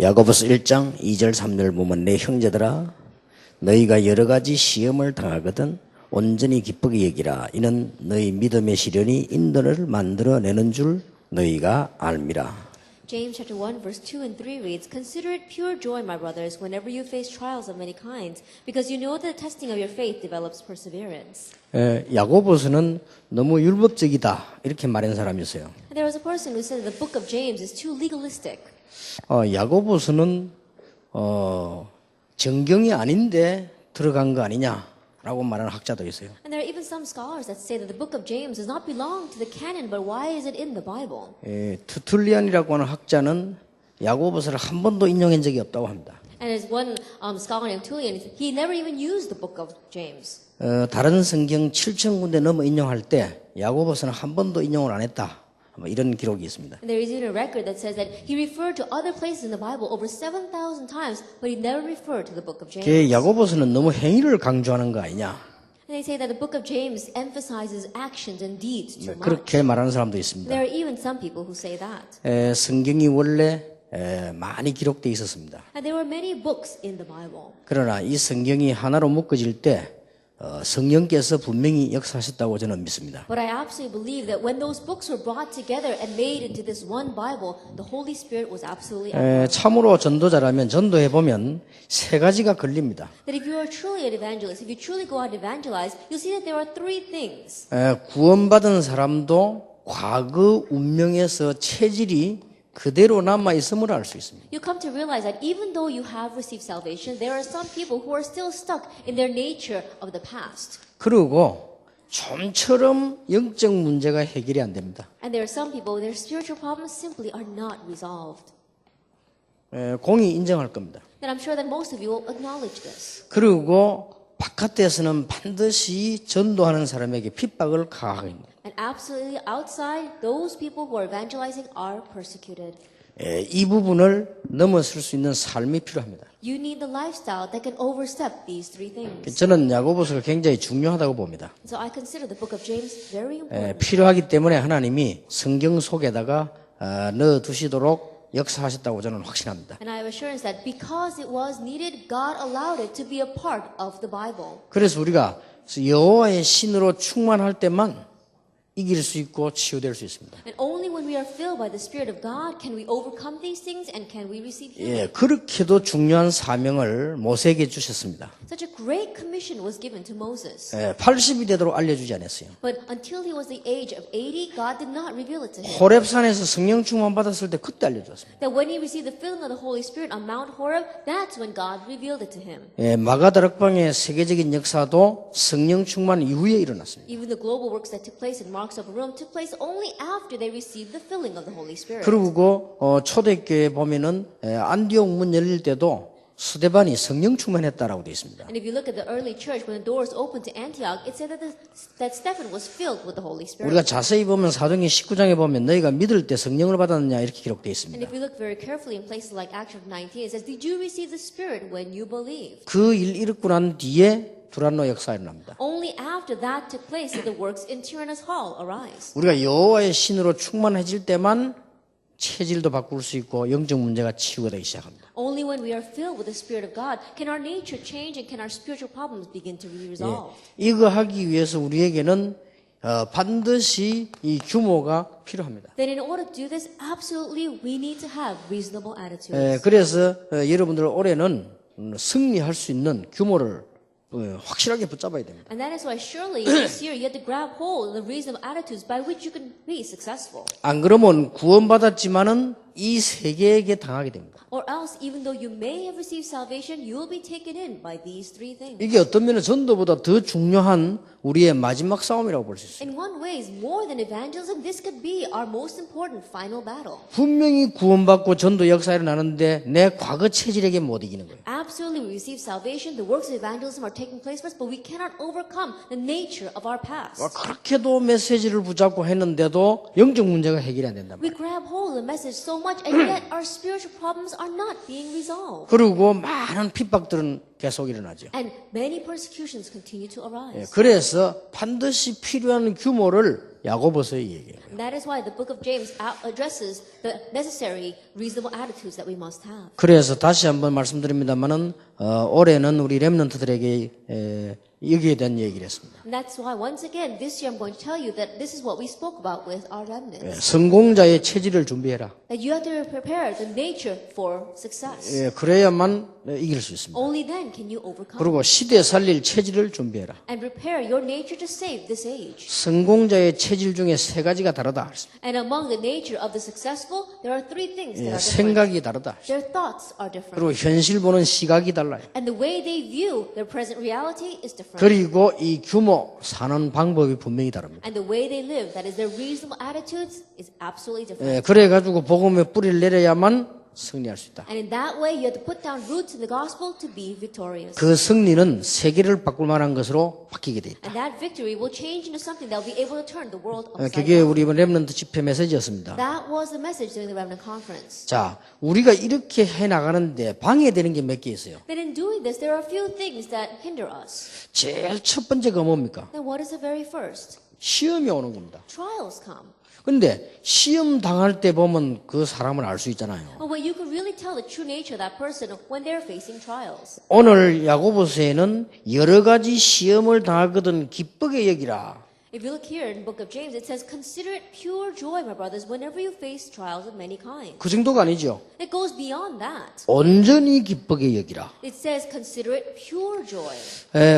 야고보서 1장 2절 3절 보면 내 형제들아 너희가 여러 가지 시험을 당하거든 온전히 기쁘게 여기라. 이는 너희 믿음의 시련이 인도를 만들어내는 줄 너희가 알미라. James chapter 1 verse 2 and 3 reads, Consider it pure joy, my brothers, whenever you face trials of many kinds, because you know that the testing of your faith develops perseverance. 야고보서는 너무 율법적이다 이렇게 말한 사람이 있어요. And there was a person who said that the book of James is too legalistic. 야고보서는 정경이 아닌데 들어간 거 아니냐라고 말하는 학자도 있어요. And there are even some scholars that say that the book of James does not belong to the canon, but why is it in the Bible? 투툴리안이라고 하는 학자는 야고보서를 한 번도 인용한 적이 없다고 합니다. And as one scholar named Tullian, he never even used the book of James. 다른 성경 7,000군데 넘어 인용할 때 야고보서는 한 번도 인용을 안 했다. 이런 기록이 있습니다. And there is even a record that says that he referred to other places in the Bible over 7,000 times, but he never referred to the book of James. 야고보서는 너무 행위를 강조하는 거 아니냐. And they say that the book of James emphasizes actions and deeds too much. 그렇게 말하는 사람도 있습니다. There are even some people who say that. 성경이 원래 많이 기록되어 있었습니다. And there were many books in the Bible. 그러나 이 성경이 하나로 묶어질 때 성령께서 분명히 역사하셨다고 저는 믿습니다. But I absolutely believe that when those books were brought together and made into this one Bible, the Holy Spirit was absolutely at work. 참으로 전도자라면 전도해 보면 세 가지가 걸립니다. That if you are truly an evangelist, if you truly go out and evangelize, you'll see that there are three things. 구원받은 사람도 과거 운명에서 체질이 그대로 남아 있음을 알 수 있습니다. You come to realize that even though you have received salvation, there are some people who are still stuck in their nature of the past. 그리고 좀처럼 영적 문제가 해결이 안 됩니다. And there are some people, their spiritual problems simply are not resolved. 공이 인정할 겁니다. And I'm sure that most of you will acknowledge this. 그리고 바깥에서는 반드시 전도하는 사람에게 핍박을 가하게 합니다. And absolutely outside, those people who are evangelizing are persecuted. 이 부분을 넘어설 수 있는 삶이 필요합니다. You need the lifestyle that can overstep these three things. 저는 야고보서가 굉장히 중요하다고 봅니다. So I consider the book of James very important. 필요하기 때문에 하나님이 성경 속에다가 넣어두시도록 역사하셨다고 저는 확신합니다. And I have assurance that because it was needed, God allowed it to be a part of the Bible. 그래서 우리가 여호와의 신으로 충만할 때만 이길 수 있고 치유될 수 있습니다. And only when we are filled by the Spirit of God can we overcome these things and can we receive healing. 그렇게도 중요한 사명을 모세에게 주셨습니다. Such a great commission was given to Moses. 80이 되도록 알려주지 않았어요. But until he was the age of 80, God did not reveal it to him. 호렙산에서 성령 충만 받았을 때 그때 알려줬습니다. That when he received the filling of the Holy Spirit on Mount Horeb, that's when God revealed it to him. 마가다락방의 세계적인 역사도 성령 충만 이후에 일어났습니다. Even the global works that took place in Mark's upper room took place only after they received the filling of the Holy Spirit. 그리고 초대교회 보면은 안디옥 문 열릴 때도 스데반이 성령 충만했다라고 되어 있습니다. And if you look at the early church, when the doors opened to Antioch, it said that Stephen was filled with the Holy Spirit. 우리가 자세히 보면 사도행전 19장에 보면 너희가 믿을 때 성령을 받았느냐 이렇게 기록되어 And 있습니다. if you look very carefully in places like Acts chapter 19, it says, Did you receive the Spirit when you believed? 그 일 일으키고 난 뒤에 두란노 역사가 일어납니다. Only after that took place did the works in Tyrannus Hall arise. 우리가 여호와의 신으로 충만해질 때만 체질도 바꿀 수 있고 영적 문제가 치유가 되기 시작합니다. Only when we are filled with the Spirit of God can our nature change and can our spiritual problems begin to be resolved. 이거 하기 위해서 우리에게는 반드시 이 규모가 필요합니다. Then in order to do this, absolutely we need to have reasonable attitudes. 그래서 여러분들 올해는 승리할 수 있는 규모를 확실하게 붙잡아야 됩니다. And that is why surely this year you have to grab hold of the reasonable attitudes by which you can be successful. 안 그러면 구원받았지만은 이 세계에게 당하게 됩니다. Or else, even though you may have received salvation, you will be taken in by these three things. 이게 어떤 면은 전도보다 더 중요한 우리의 마지막 싸움이라고 볼 수 있어요. In one way, more than evangelism, this could be our most important final battle. 분명히 구원받고 전도 역사가 일어나는데 내 과거 체질에게 못 이기는 거예요. Absolutely, we receive salvation, the works of evangelism are taking place for us, but we cannot overcome the nature of our past. 그렇게도 메시지를 붙잡고 했는데도 영적 문제가 해결이 안 된단 We 말이에요. grab hold of the message so much, and yet our spiritual problems are not being resolved. 그리고 많은 핍박들은 계속 일어나죠. And many persecutions continue to arise. 그래서 반드시 필요한 규모를 야고보서에 얘기해요. And that is why the book of James addresses the necessary, reasonable attitudes that we must have. 그래서 다시 한번 말씀드립니다만은 올해는 우리 렘넌트들에게 여기에 대한 얘기를 했습니다. And that's why once again this year I'm going to tell you that this is what we spoke about with our remnants. 성공자의 체질을 준비해라. That you have to prepare the nature for success. 그래야만 이길 수 있습니다. Only then can you overcome. 그리고 시대 살릴 체질을 준비해라. And prepare your nature to save this age. 성공자의 체질 중에 세 가지가 다르다. And among the nature of the successful, there are three things that are different. 생각이 다르다. Their thoughts are different. 그리고 현실 보는 시각이 달라요. And the way they view their present reality is different. 그리고 이 규모 사는 방법이 분명히 다릅니다. And the way they live, that is their reasonable attitudes, is absolutely different. 그래가지고 복음의 뿌리를 내려야만 승리할 수 있다. And in that way, you have to put down roots in the gospel to be victorious. 그 승리는 세계를 바꿀 만한 것으로 바뀌게 돼 있다. And that victory will change into something that will be able to turn the world upside 그게 down. 우리 렘넌트 집회 메시지였습니다. That was the message during the Remnant Conference. 자, 우리가 이렇게 해 나가는데 방해되는 게 몇 개 있어요. But in doing this, there are a few things that hinder us. 제일 첫 번째가 뭡니까? Then what is the very first? 시험이 오는 겁니다. Trials come. 근데 시험 당할 때 보면 그 사람을 알 수 있잖아요. Well, you can really tell the true nature of that person when they're facing trials. 오늘 야고보서에는 여러 가지 시험을 당하거든 기쁘게 여기라. If you look here in the book of James, it says, "Consider it pure joy, my brothers, whenever you face trials of many kinds." 그 정도가 아니죠. It goes beyond that. 온전히 기쁘게 여기라. It says, "Consider it pure joy."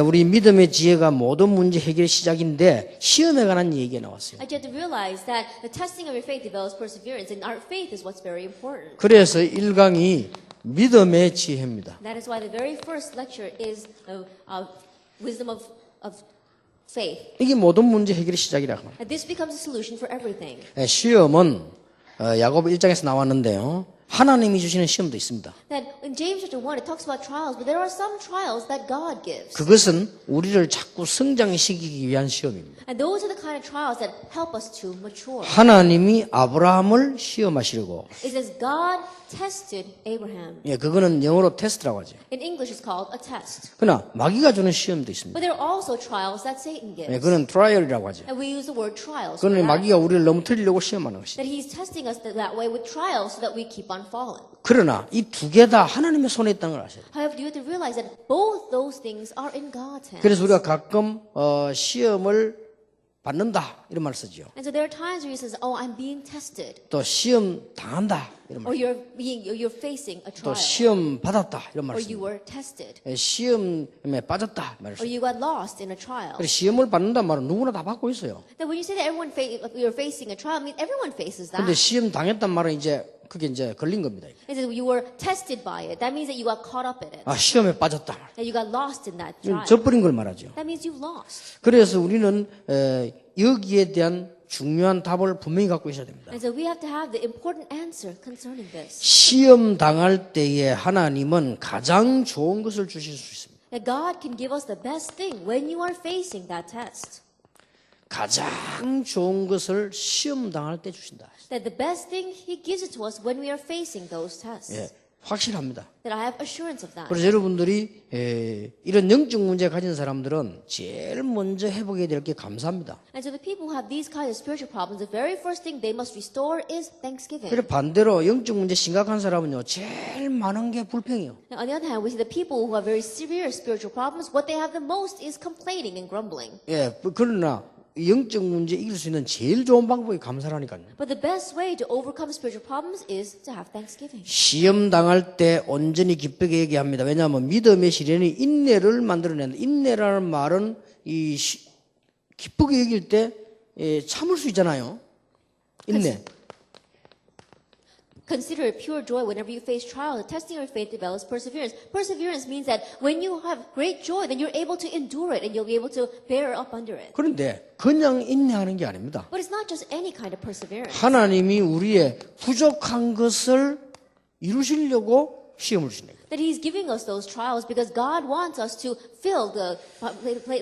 우리 믿음의 지혜가 모든 문제 해결의 시작인데 시험에 관한 얘기가 나왔어요. I get to realize that the testing of your faith develops perseverance, and our faith is what's very important. 그래서 1강이 믿음의 지혜입니다. That is why the very first lecture is wisdom of faith. 이게 모든 문제 해결의 시작이라고 합니다. And this becomes a solution for everything. 시험은 야고보 1장에서 나왔는데요. 하나님이 주시는 시험도 있습니다. That in James chapter 1, it talks about trials, but there are some trials that God gives. 그것은 우리를 자꾸 성장시키기 위한 시험입니다. And those are the kind of trials that help us to mature. 하나님이 아브라함을 시험하시려고. It says God tested Abraham. 그거는 영어로 테스트라고 하죠. In English, it's called a test. 그러나 마귀가 주는 시험도 있습니다. But there are also trials that Satan gives. 그거는 트라이얼이라고 하죠. And we use the word trials. for 그거는 that. 마귀가 우리를 넘어뜨리려고 시험하는 것이죠. That he's testing us that way with trials so that we keep on falling. 그러나 이 두 개 다 하나님의 손에 있다는 걸 아셔야 돼요. However, you have to realize that both those things are in God's hands. 그래서 우리가 가끔 시험을 받는다 이런 말을 쓰죠. And so there are times where he says, "Oh, I'm being tested," 또 시험 당한다 이런 말. or you're facing a 또 trial, 시험 받았다 이런 or 말을 you 씁니다. were tested, 시험에 빠졌다 말을 or 씁니다. you got lost in a trial. 그래서 시험을 받는다 말은 누구나 다 받고 있어요. Then when you say that you're facing a trial, I mean everyone faces that. 근데 시험 당했단 말은 이제 그게 이제 걸린 겁니다. It says you were tested by it. That means that you got caught up in it. 시험에 빠졌다. That you got lost in that trial. 져버린 걸 말하죠. That means you've lost. 그래서 우리는 여기에 대한 중요한 답을 분명히 갖고 있어야 됩니다. And so we have to have the important answer concerning this. 시험 당할 때에 하나님은 가장 좋은 것을 주실 수 있습니다. That God can give us the best thing when you are facing that test. 가장 좋은 것을 시험 당할 때 주신다. That the best thing He gives it to us when we are facing those tests. 확실합니다. That I have assurance of that. 그래서 여러분들이 이런 영적 문제 가진 사람들은 제일 먼저 회복해야 될 게 감사합니다. And so the people who have these kinds of spiritual problems, the very first thing they must restore is thanksgiving. 그리고 반대로 영적 문제 심각한 사람은요, 제일 많은 게 불평이에요. Now, on the other hand, we see the people who have very severe spiritual problems, what they have the most is complaining and grumbling. 그러나 영적 문제 이길 수 있는 제일 좋은 방법이 감사라니까요. But the best way to overcome spiritual problems is to have thanksgiving. 시험 당할 때 온전히 기쁘게 얘기합니다. 왜냐하면 믿음의 시련이 인내를 만들어낸다. 인내라는 말은 기쁘게 얘기할 때 참을 수 있잖아요. 인내. Consider it pure joy whenever you face trial. The testing of your faith develops perseverance. Perseverance means that when you have great joy, then you're able to endure it and you'll be able to bear up under it. 그런데 그냥 인내하는 게 아닙니다. But it's not just any kind of perseverance. 하나님이 우리의 부족한 것을 이루시려고 시험을 주시는 거예요. That He's giving us those trials because God wants us to fill the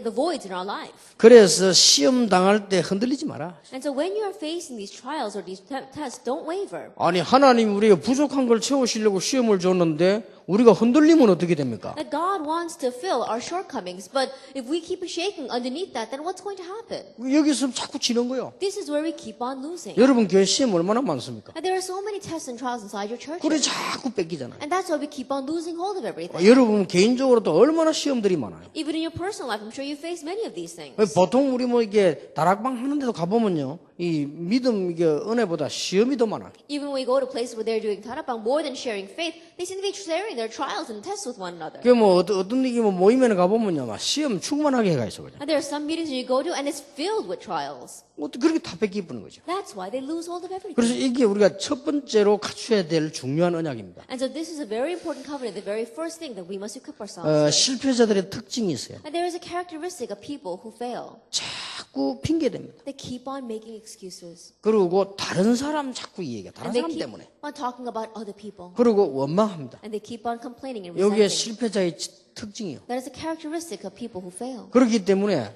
voids in our life. 그래서 시험 당할 때 흔들리지 마라. And so when you are facing these trials or these tests, don't waver. 아니 하나님 우리가 부족한 걸 채우시려고 시험을 줬는데 우리가 흔들리면 어떻게 됩니까? That God wants to fill our shortcomings, but if we keep shaking underneath that, then what's going to happen? 여기서 자꾸 지는 거예요. This is where we keep on losing. 여러분 교회 시험 얼마나 많습니까? And there are so many tests and trials inside your 그래 churches. 자꾸 뺏기잖아요. And that's why we keep on losing hold of everything. 여러분 개인적으로도 얼마나 시험들이 많아요. Even in your personal life, I'm sure you face many of these things. 보통 우리 뭐 이게 다락방 하는 데도 가보면요, 이 믿음 이게 은혜보다 시험이 더 많아요. Even when we go to places where they're doing tarapang, more than sharing faith, they seem to be sharing their trials and tests with one another. 그 뭐 어떤 이게 뭐 모임에 가보면요, 막 시험 충만하게 해가 있어 그냥. And there are some meetings you go to, and it's filled with trials. 그렇게 다 뺏기는 거죠. That's why they lose hold of everything. 그래서 이게 우리가 첫 번째로 갖춰야 될 중요한 언약입니다. And so this is a very important covenant, the very first thing that we must equip ourselves with. 실패자들의 특징이 있어요. And there is a characteristic of people who fail. 자꾸 핑계댑니다. They keep on making excuses. 그리고 다른 사람 자꾸 얘기해. 다른 And they 사람 keep 때문에. on talking about other people. 그리고 원망합니다. And they keep on complaining and 여기에 resenting. 실패자의 특징이요. That is a characteristic of people who fail. 그렇기 때문에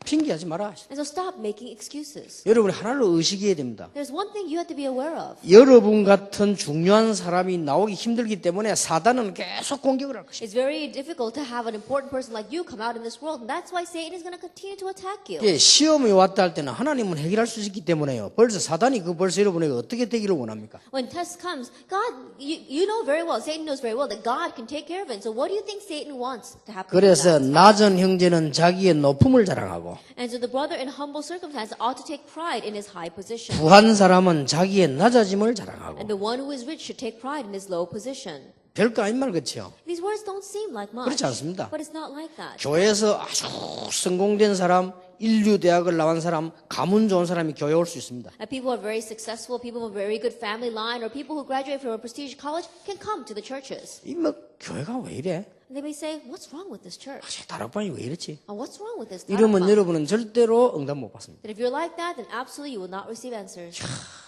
핑계하지 마라. And so stop making excuses. 여러분이 하나를 의식해야 됩니다. There's one thing you have to be aware of. 여러분 같은 중요한 사람이 나오기 힘들기 때문에 사단은 계속 공격을 할 것입니다. It's very difficult to have an important person like you come out in this world, and that's why Satan is going to continue to attack you. 예, 시험이 왔다 할 때는 하나님은 해결할 수 있기 때문에요. 벌써 사단이 벌써 여러분에게 어떻게 되기를 원합니까? When test comes, God, you know very well, Satan knows very well that God can take care of it. So what do you think Satan wants to happen? 그래서 to that? 낮은 형제는 자기의 높음을 자랑하고 And so the brother in humble circumstances ought to take pride in his high position. 부한 사람은 자기의 낮아짐을 자랑하고 And the one who is rich should take pride in his low position. 별거 아닌 말 그렇죠? These words don't seem like much. 그렇지 않습니다. But it's not like that. 교회에서 아주 성공된 사람, 인류 대학을 나온 사람, 가문 좋은 사람이 교회 올 수 있습니다. And people who are very successful, people with a very good family line, or people who graduate from a prestigious college can come to the churches. 이 뭐 교회가 왜 이래? And they may say, what's wrong with this church? 다락방이 왜 이렇지? Or what's wrong with this 이러면 tarapang? 여러분은 절대로 응답 못 받습니다. That if you're like that, then absolutely you will not receive answers.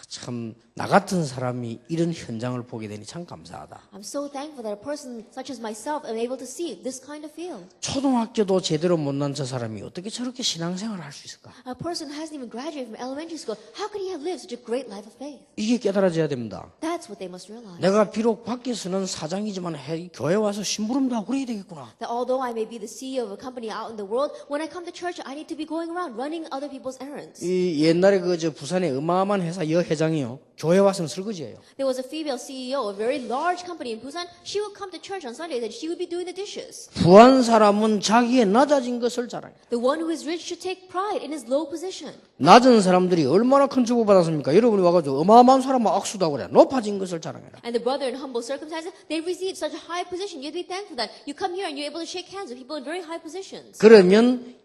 참 나 같은 사람이 이런 현장을 보게 되니 참 감사하다. I'm so thankful that a person such as myself am able to see this kind of field. 초등학교도 제대로 못난 저 사람이 어떻게 저렇게 신앙생활을 할 수 있을까? A person who hasn't even graduated from elementary school, how could he have lived such a great life of faith? 이게 깨달아져야 됩니다. That's what they must realize. 내가 비록 밖에서는 사장이지만 교회 와서 심부름도 하고 그래야 되겠구나. That although I may be the CEO of a company out in the world, when I come to church, I need to be going around running other people's errands. 이 옛날에 저 부산의 어마어마한 회사 여회장이요. 교회 와서는 설거지예요. There was a female CEO of a very large company in Busan. She would come to church on Sundays and she would be doing the dishes. 부한 사람은 자기의 낮아진 것을 자랑해요. The one who is rich should take pride in his low position. 낮은 사람들이 얼마나 큰 축복 받았습니까? 여러분이 와가지고 어마어마한 사람만 악수도 하고 그래. 높아진 것을 자랑해라. And the brother in humble circumstances, they receive such a high position. You'd be thankful that you come here and you're able to shake hands with people in very high positions. 그러면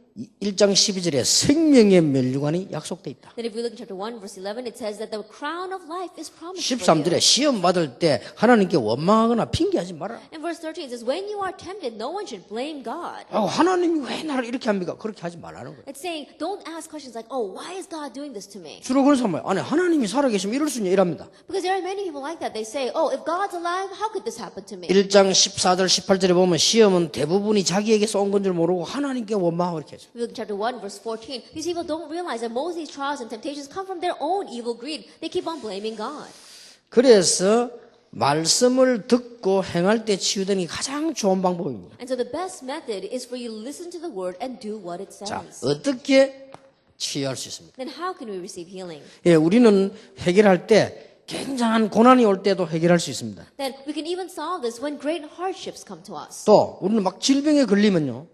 1장 12절에 생명의 면류관이 약속돼 있다. Then if we look in chapter 1, verse 11, it says that the crown of life is promised for you. 13절에 시험 받을 때 하나님께 원망하거나 핑계하지 마라. In verse 13, it says, when you are tempted, no one should blame God. 하나님이 왜 나를 이렇게 합니까? 그렇게 하지 말라는 거예요. It's saying, don't ask questions like, oh, why is God doing this to me? 주로 그런 사람은 아니 하나님이 살아계시면 이럴 수 있냐 이랍니다. Because there are many people like that. They say, oh, if God's alive, how could this happen to me? 1장 14절 18절에 보면 시험은 대부분이 자기에게서 온 건 줄 모르고 하나님께 원망하고 이렇게 하죠. We look in chapter 1, verse 14. These people don't realize that most of these trials and temptations come from their own evil greed. They keep on blaming God. 그래서 말씀을 듣고 행할 때 치유되는 게 가장 좋은 방법입니다. And so the best method is for you to listen to the word and do what it 자, says. 어떻게 치유할 수 있습니까? Then how can we receive healing? 예, 우리는 해결할 때 굉장한 고난이 올 때도 해결할 수 있습니다. Then we can even solve this when great hardships come to us. 또 우리는 막 질병에 걸리면요,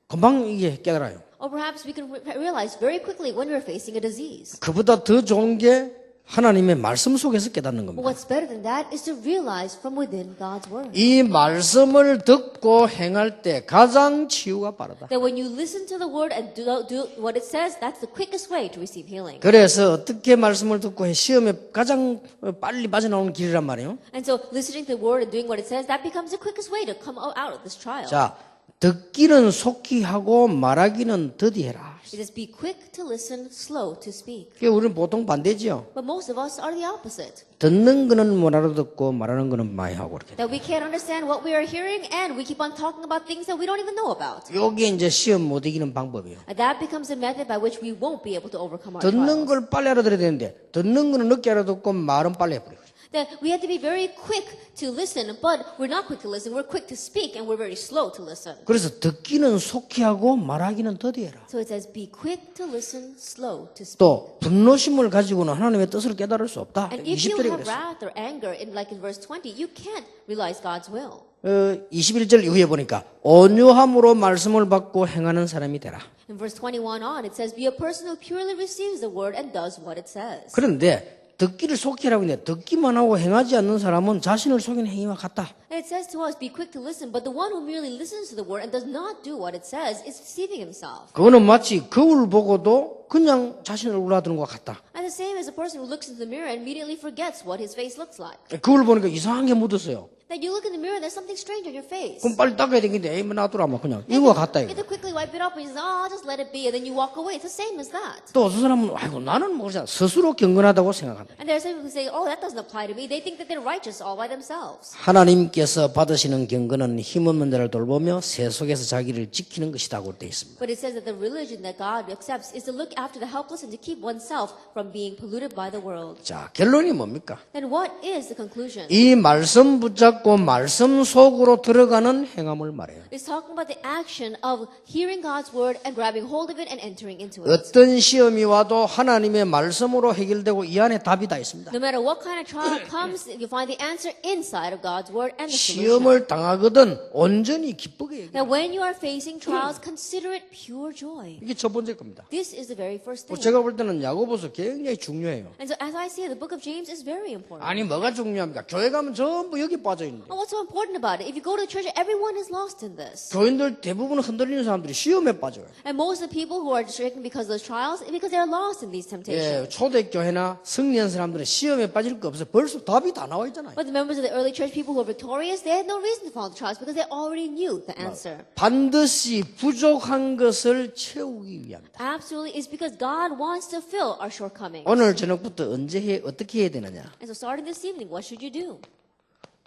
금방 이게 깨달아요. Or perhaps we can realize very quickly when we're facing a disease. 그보다 더 좋은 게 하나님의 말씀 속에서 깨닫는 But 겁니다. what's better than that is to realize from within God's word. 이 말씀을 듣고 행할 때 가장 치유가 빠르다. That when you listen to the word and do what it says, that's the quickest way to receive healing. 그래서 어떻게 말씀을 듣고 해 시험에 가장 빨리 빠져나오는 길이란 말이에요. And so listening to the word and doing what it says, that becomes the quickest way to come out of this trial. 자, 듣기는 속히 하고 말하기는 더디해라. It is be quick to listen, slow to speak. 그게 우리는 보통 반대지요. But most of us are the opposite. 듣는 거는 못 알아듣고 말하는 거는 많이 하고 그렇게. That we can't understand what we are hearing and we keep on talking about things that we don't even know about. 이게 이제 시험 못 이기는 방법이에요. And that becomes a method by which we won't be able to overcome our 듣는 trials. 걸 빨리 알아들어야 되는데 듣는 거는 늦게 알아듣고 말은 빨리 해버려요. that we have to be very quick to listen, but we're not quick to listen. We're quick to speak, and we're very slow to listen. 그래서 듣기는 속히 하고 말하기는 더디해라. So it says, be quick to listen, slow to speak. 또 분노심을 가지고는 하나님의 뜻을 깨달을 수 없다. And if you 20절에 have 그랬어요. wrath or anger, like in verse 20, you can't realize God's will. 21절 이후에 보니까 온유함으로 말씀을 받고 행하는 사람이 되라. In verse 21 on, it says, be a person who purely receives the word and does what it says. 그런데 듣기를 속히 하라고 했는데 듣기만 하고 행하지 않는 사람은 자신을 속이는 행위와 같다. And it says to us, be quick to listen, but the one who merely listens to the word and does not do what it says is deceiving himself. 그거는 마치 거울 보고도 그냥 자신을 울라드는 것 같다. And the same as a person who looks into the mirror and immediately forgets what his face looks like. 거울 보니까 이상한 게 묻었어요. That you look in the mirror and there's something strange on your face. 그럼 빨리 닦아야 되겠는데 에이 뭐 놔두라 뭐 그냥 이거와 같다 You 이거. have to quickly wipe it up and you say, oh, I'll just let it be, and then you walk away. It's the same as that. 또 어떤 사람은 아이고 나는 뭐 그냥 스스로 경건하다고 생각한다. And there are some people who say, oh, that doesn't apply to me. They think that they're righteous all by themselves. 하나님께서 받으시는 경건은 힘없는 자를 돌보며 새 속에서 자기를 지키는 것이라고 되어 있습니다. But it says that the religion that God accepts is to look after the helpless and to keep oneself from being polluted by the world. 자 결론이 뭡니까? Then what is the conclusion? 이 말씀 붙잡고 말씀 속으로 들어가는 행함을 말해요. It's talking about the action of hearing God's word and grabbing hold of it and entering into it. 어떤 시험이 와도 하나님의 말씀으로 해결되고 이 안에 답이 다 있습니다. No matter what kind of trial comes, you find the answer inside of God's word and the solution. 시험을 당하거든 온전히 기쁘게 얘기해요. Now, when you are facing trials, consider it pure joy. 이게 첫 번째 겁니다. This is the very first thing. 제가 볼 때는 야고보서 굉장히 중요해요. And so, as I see it, the book of James is very important. 아니 뭐가 중요합니까? 교회 가면 전부 여기 빠져 있는데. And what's so important about it? If you go to church, everyone is lost in this. 교인들 대부분 흔들리는 사람들이 시험에 빠져요. And most of the people who are stricken because of those trials, because they're lost in these temptations. 예, 초대교회나 승리한 사람들은 시험에 빠질 거 없어요. 벌써 답이 다 나와 있잖아요. But the members of the early church, people who are victorious, they had no reason to follow the trials because they already knew the answer. 반드시 부족한 것을 채우기 위함이다. Absolutely, it's because God wants to fill our shortcomings. 오늘 저녁부터 어떻게 해야 되느냐? And so, starting this evening, what should you do?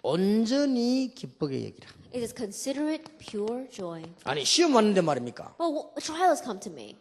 온전히 기쁘게 얘기라. It is consider it pure joy. 아니 시험 왔는데 말입니까? Well, a trial has come to me.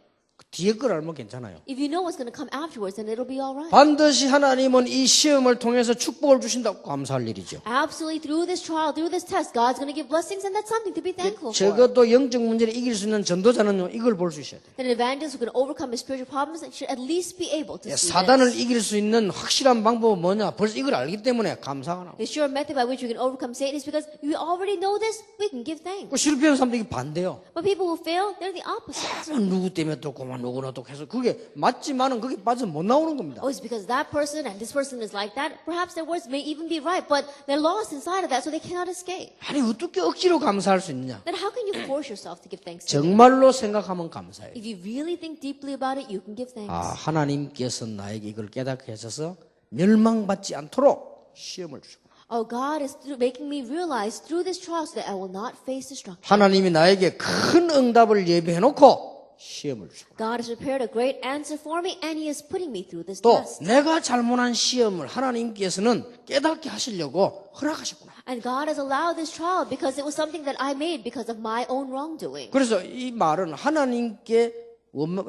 뒤에 걸 알면 괜찮아요. If you know what's going to come afterwards, then it'll be all right. 반드시 하나님은 이 시험을 통해서 축복을 주신다고 감사할 일이죠. Absolutely, through this trial, through this test, God's going to give blessings, and that's something to be thankful for. 적어도 영적 문제를 이길 수 있는 전도자는 이걸 볼 수 있어야 돼요. That an evangelist who can overcome his spiritual problems should at least be able to see 사단을 this. 이길 수 있는 확실한 방법은 뭐냐? 벌써 이걸 알기 때문에 감사가 나고. The sure method by which we can overcome Satan is because we already know this, we can give thanks. 실패한 사람들이 반대요. But people who fail, they're the opposite. 누구 때문에 또 그만 누구나 또 계속 그게 맞지만은 거기 빠져 못 나오는 겁니다. Oh, it's because that person and this person is like that. Perhaps their words may even be right, but they're lost inside of that, so they cannot escape. 아니 어떻게 억지로 감사할 수 있느냐? Then how can you force yourself to give thanks to Him? 정말로 생각하면 감사해요. If you really think deeply about it, you can give thanks. 하나님께서 나에게 이걸 깨닫게 하셔서 멸망받지 않도록 시험을 주시고 Oh, God is making me realize through this trial so that I will not face destruction. 하나님이 나에게 큰 응답을 예비해놓고 시험을 주시고 God has prepared a great answer for me, and He is putting me through this 또 test. 내가 잘못한 시험을 하나님께서는 깨닫게 하시려고 허락하셨구나. And God has allowed this trial because it was something that I made because of my own wrongdoing. 그래서 이 말은 하나님께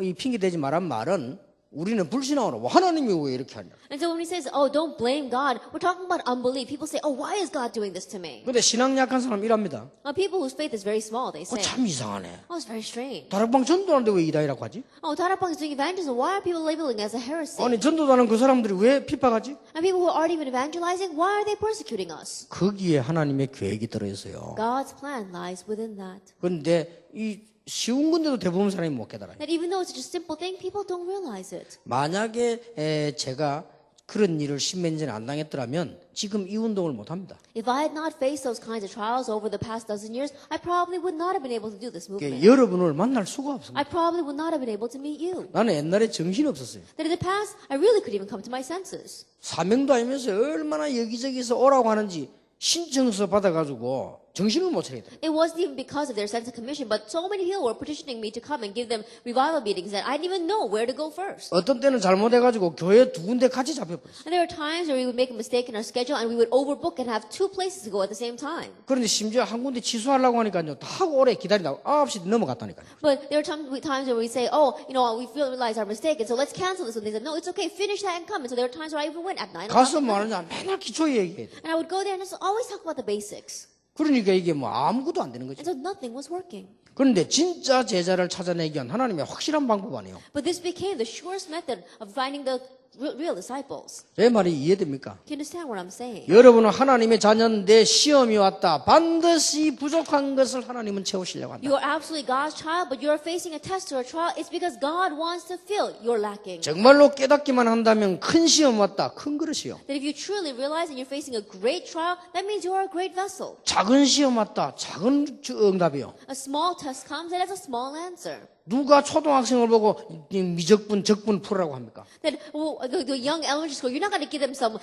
이 핑계대지 말란 말은 우리는 불신앙으로 하나님이 왜 이렇게 하냐. And so when He says, oh, don't blame God, we're talking about unbelief. People say, oh, why is God doing this to me? 근데 신앙 약한 사람 이랍니다. People whose faith is very small, they say, 참 이상하네. oh, it's very strange. 다락방 전도하는데 왜 이다이라고 하지? Oh, Tarapang is doing evangelism. Why are people labeling it as a heresy? 아니 전도하는 그 사람들이 왜 핍박하지? And people who aren't even evangelizing, why are they persecuting us? 거기에 하나님의 계획이 들어있어요. God's plan lies within that. 그런데 이 쉬운 건데도 대부분 사람이 못 깨달아요. That even though it's just a simple thing, people don't realize it. 만약에 제가 그런 일을 십몇 년 안 당했더라면 지금 이 운동을 못 합니다. If I had not faced those kinds of trials over the past dozen years, I probably would not have been able to do this movement. 여러분을 만날 수가 없습니다. I probably would not have been able to meet you. 나는 옛날에 정신이 없었어요. That in the past, I really could even come to my senses. 사명도 아니면서 얼마나 여기저기서 오라고 하는지 신청서 받아가지고 정신을 못 차리겠다. It wasn't even because of their sense of commission, but so many people were petitioning me to come and give them revival meetings that I didn't even know where to go first. 어떤 때는 잘못해가지고 교회 두 군데 같이 잡혀버렸어요. And there were times where we would make a mistake in our schedule and we would overbook and have two places to go at the same time. 그런데 심지어 한 군데 취소하려고 하니까요. 다 하고 오래 기다린다고 9시 넘어갔다니까요. But there are times where we say, oh, you know, we realize our mistake, and so let's cancel this. And they said, no, it's okay, finish that and come. And so there were times where I even went at 9 o'clock. 가서 뭐 하느냐 맨날 기초 얘기해야 돼. And I would go there and just always talk about the basics. 그러니까 이게 뭐 아무것도 안 되는 거죠. And so nothing was working. 그런데 진짜 제자를 찾아내기 위한 하나님의 확실한 방법 아니에요. But this became the surest method of finding the real disciples. 제 말이 이해됩니까? Do you understand what I'm saying? 여러분은 하나님의 자녀인데 시험이 왔다. 반드시 부족한 것을 하나님은 채우시려고 한다. You are absolutely God's child, but you're facing a test or a trial. It's because God wants to fill your lacking. 정말로 깨닫기만 한다면 큰 시험 왔다. 큰 그릇이요. That if you truly realize that you're facing a great trial, that means you are a great vessel. 작은 시험 왔다. 작은 응답이요. A small test comes, and it's a small answer. 누가 초등학생을 보고 미적분, 적분 풀으라고 합니까? That the young elementary school, you're not going to give them some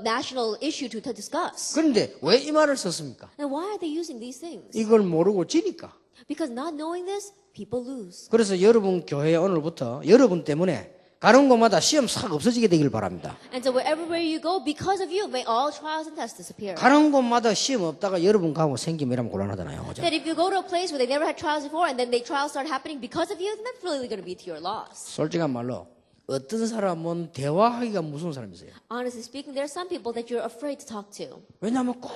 national issue to discuss. 그런데 왜 이 말을 썼습니까? And why are they using these things? 이걸 모르고 지니까. Because not knowing this, people lose. 그래서 여러분 교회에 오늘부터 여러분 때문에 가는 곳마다 시험 싹 없어지게 되길 바랍니다. And so wherever you go, because of you, may all trials and tests disappear. 가는 곳마다 시험 없다가 여러분 가고 생기면 곤란하잖아요. 그죠? That if you go to a place where they never had trials before and then the trials start happening because of you, then that's really going to be to your loss. 솔직한 말로 어떤 사람은 대화하기가 무서운 사람이 있어요. Honestly speaking, there are some people that you're afraid to talk to. 왜냐하면 꼭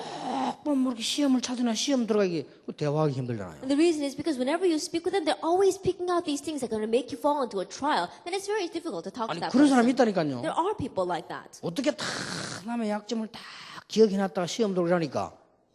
뭐 이렇게 시험을 찾으나 시험 들어가기 대화하기 힘들잖아요. And the reason is because whenever you speak with them, they're always picking out these things that are going to make you fall into a trial. Then it's very difficult to talk to 아니 that 그런 사람이 person. 있다니까요. There are people like that. 어떻게 다 남의 약점을 다 기억해놨다가 시험 들어가니까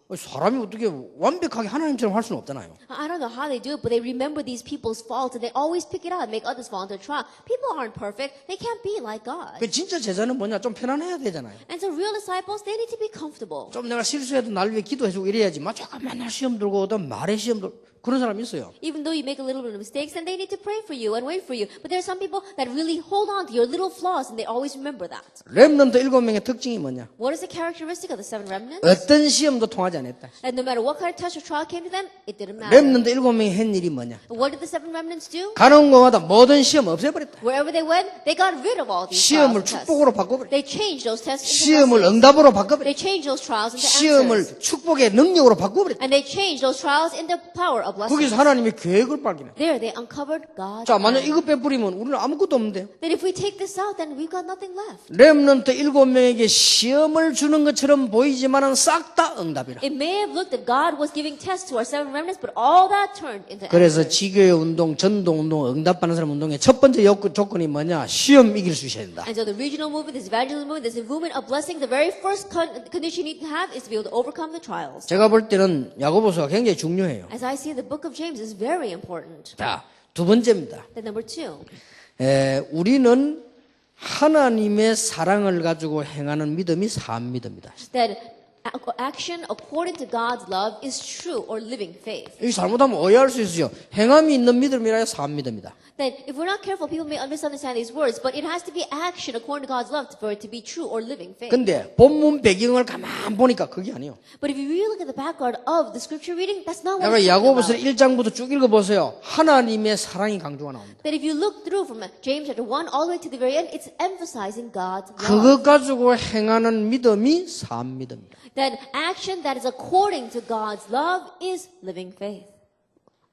사람이 어떻게 완벽하게 하나님처럼 할 수는 없잖아요. I don't know how they do it, but they remember these people's faults and they always pick it out and make others fall into a trial. People aren't perfect. They can't be like God. 그 진짜 제자는 뭐냐 좀 편안해야 되잖아요. And so real disciples, they need to be comfortable. 좀 내가 실수해도 날 위해 기도해주고 이래야지. 막 조금 맨날 시험 들고 오던 말에 시험 들고 그런 사람이 있어요. Even though you make a little bit of mistakes, then they need to pray for you and wait for you. But there are some people that really hold on to your little flaws and they always remember that. 렘넌트 7명의 특징이 뭐냐? What is the characteristic of the seven remnants? 어떤 시험도 통하지 않았다. That no matter what kind of test or trial came to them, it didn't matter. 렘넌트 7명이 한 일이 뭐냐? What did the seven remnants do? 가는 곳마다 모든 시험 없애버렸다. Wherever they went, they got rid of all these trials 시험을 and tests. 축복으로 바꿔버렸다. They changed those tests into 시험을 blessings. 응답으로 바꿔버렸다. They changed those trials into answers. 시험을 축복의 능력으로 바꿔버렸다. And they changed those trials into power of blessings. 거기서 하나님의 계획을 발견해. There, they uncovered God's 자, 만약 plan. 이거 빼버리면 우리는 아무것도 없는데. That if we take this out, then we've got nothing left. 렘넌트 7명에게 시험을 주는 것처럼 보이지만은 싹 다 응답이라. It may have looked that God was giving tests to our seven remnants, but all that turned into 그래서 answers. 지교회 운동, 전도 운동, 응답받는 사람 운동의 첫 번째 조건이 뭐냐? 시험 이길 수 있어야 된다. And so the regional movement, this evangelism movement, this movement of blessing, the very first condition you need to have is to be able to overcome the trials. 제가 볼 때는 야고보서가 굉장히 중요해요. As I see, the book of James is very important. 자, 두 번째입니다. Then number two, 우리는 하나님의 사랑을 가지고 행하는 믿음이 산 믿음이다. that action according to God's love is true or living faith. 이게 잘못하면 오해할 수 있어요. 행함이 있는 믿음이라 산 믿음이다. That if we're not careful, people may misunderstand these words, but it has to be action according to God's love for it to be true or living faith. 근데 본문 배경을 가만 보니까 그게 아니에요. But if you really look at the background of the scripture reading, that's not what 내가 it's talking 야고보서 about. 1장부터 쭉 읽어보세요. 하나님의 사랑이 강조가 나옵니다. That if you look through from James chapter 1 all the way to the very end, it's emphasizing God's love. 그것 가지고 행하는 믿음이 산 믿음이다. That action that is according to God's love is living faith.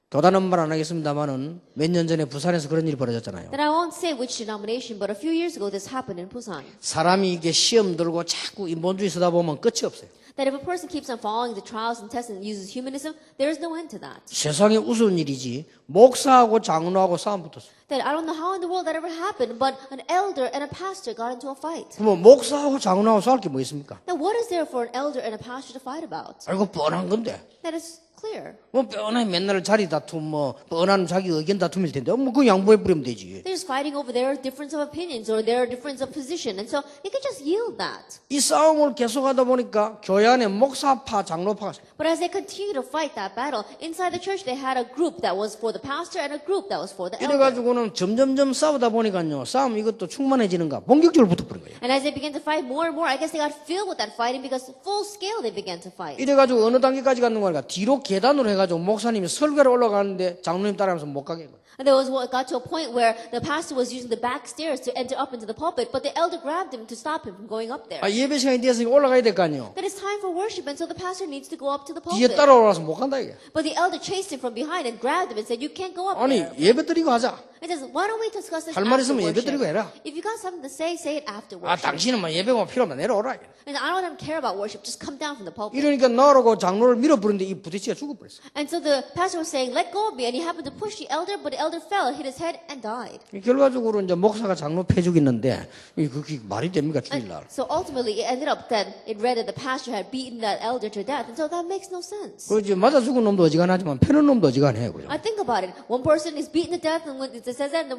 더 다른 말 안 하겠습니다만은 몇 년 전에 부산에서 그런 일이 벌어졌잖아요. That I won't say which denomination, but a few years ago this happened in Busan. 사람이 이게 시험 들고 자꾸 인본주의 쓰다 보면 끝이 없어요. That if a person keeps on following the trials and tests and uses humanism, there is no end to that. 세상에 우스운 일이지 목사하고 장로하고 싸움 붙었어요. That I don't know how in the world that ever happened, but an elder and a pastor got into a fight. 그럼 목사하고 장로하고 싸울 게 뭐 있습니까? Now what is there for an elder and a pastor to fight about? 이거 뻔한 건데. That is clear. 뭐 뻔하게 맨날 자리 다툼, 뭐 뻔한 자기 의견 다툼일 텐데, 뭐 그거 양보해 버리면 되지. They're just fighting over their difference of opinions or their difference of position. And so you can just yield that. 이 싸움을 계속하다 보니까 교회 안에 목사파, 장로파가 But as they continue to fight that battle, inside the church they had a group that was for the pastor and a group that was for the elder. 이래가지고는 점점점 싸우다 보니까요, 싸움 이것도 충만해지는가, 본격적으로 붙어버린 거예요. And as they began to fight more and more, I guess they got filled with that fighting because full scale they began to fight. 이래가지고 어느 단계까지 갔는 거니까 뒤로 계단으로 해가지고 목사님이 설교를 올라가는데 장로님 따라가면서 못 가게 한 거예요. And there was what got to a point where the pastor was using the back stairs to enter up into the pulpit, but the elder grabbed him to stop him from going up there. 아, 예배 시간이 됐으니까 올라가야 될 거 아니에요. That it's time for worship, and so the pastor needs to go up to the 뒤에 pulpit. 따라오라서 못 간다 이게. But the elder chased him from behind and grabbed him and said, "You can't go up 아니 there." 예배 드리고 하자. It says, "Why don't we discuss this 할 말 after 있으면 예배 worship? 드리고 해라. If you got something to say it after 아 worship." 당신은 뭐 예배가 필요하면 내려오라. And I don't care about worship. Just come down from the pulpit. 이러니까 나라고 장로를 밀어버리는데 이 부대찌가 죽어버렸어. And so the pastor was saying, "Let go of me," and he happened to push the elder, but the elder fell, hit his head, and died. 결과적으로 이제 목사가 장로 패죽였는데 그게 말이 됩니까 주일날? So ultimately, it ended up that it read that the pastor had beaten that elder to death, and so that makes no sense. 그 이제 맞아 죽은 놈도 어지간하지만 패는 놈도 어지간해 그죠? I think about it. One person is beaten to death, and when it says that, and the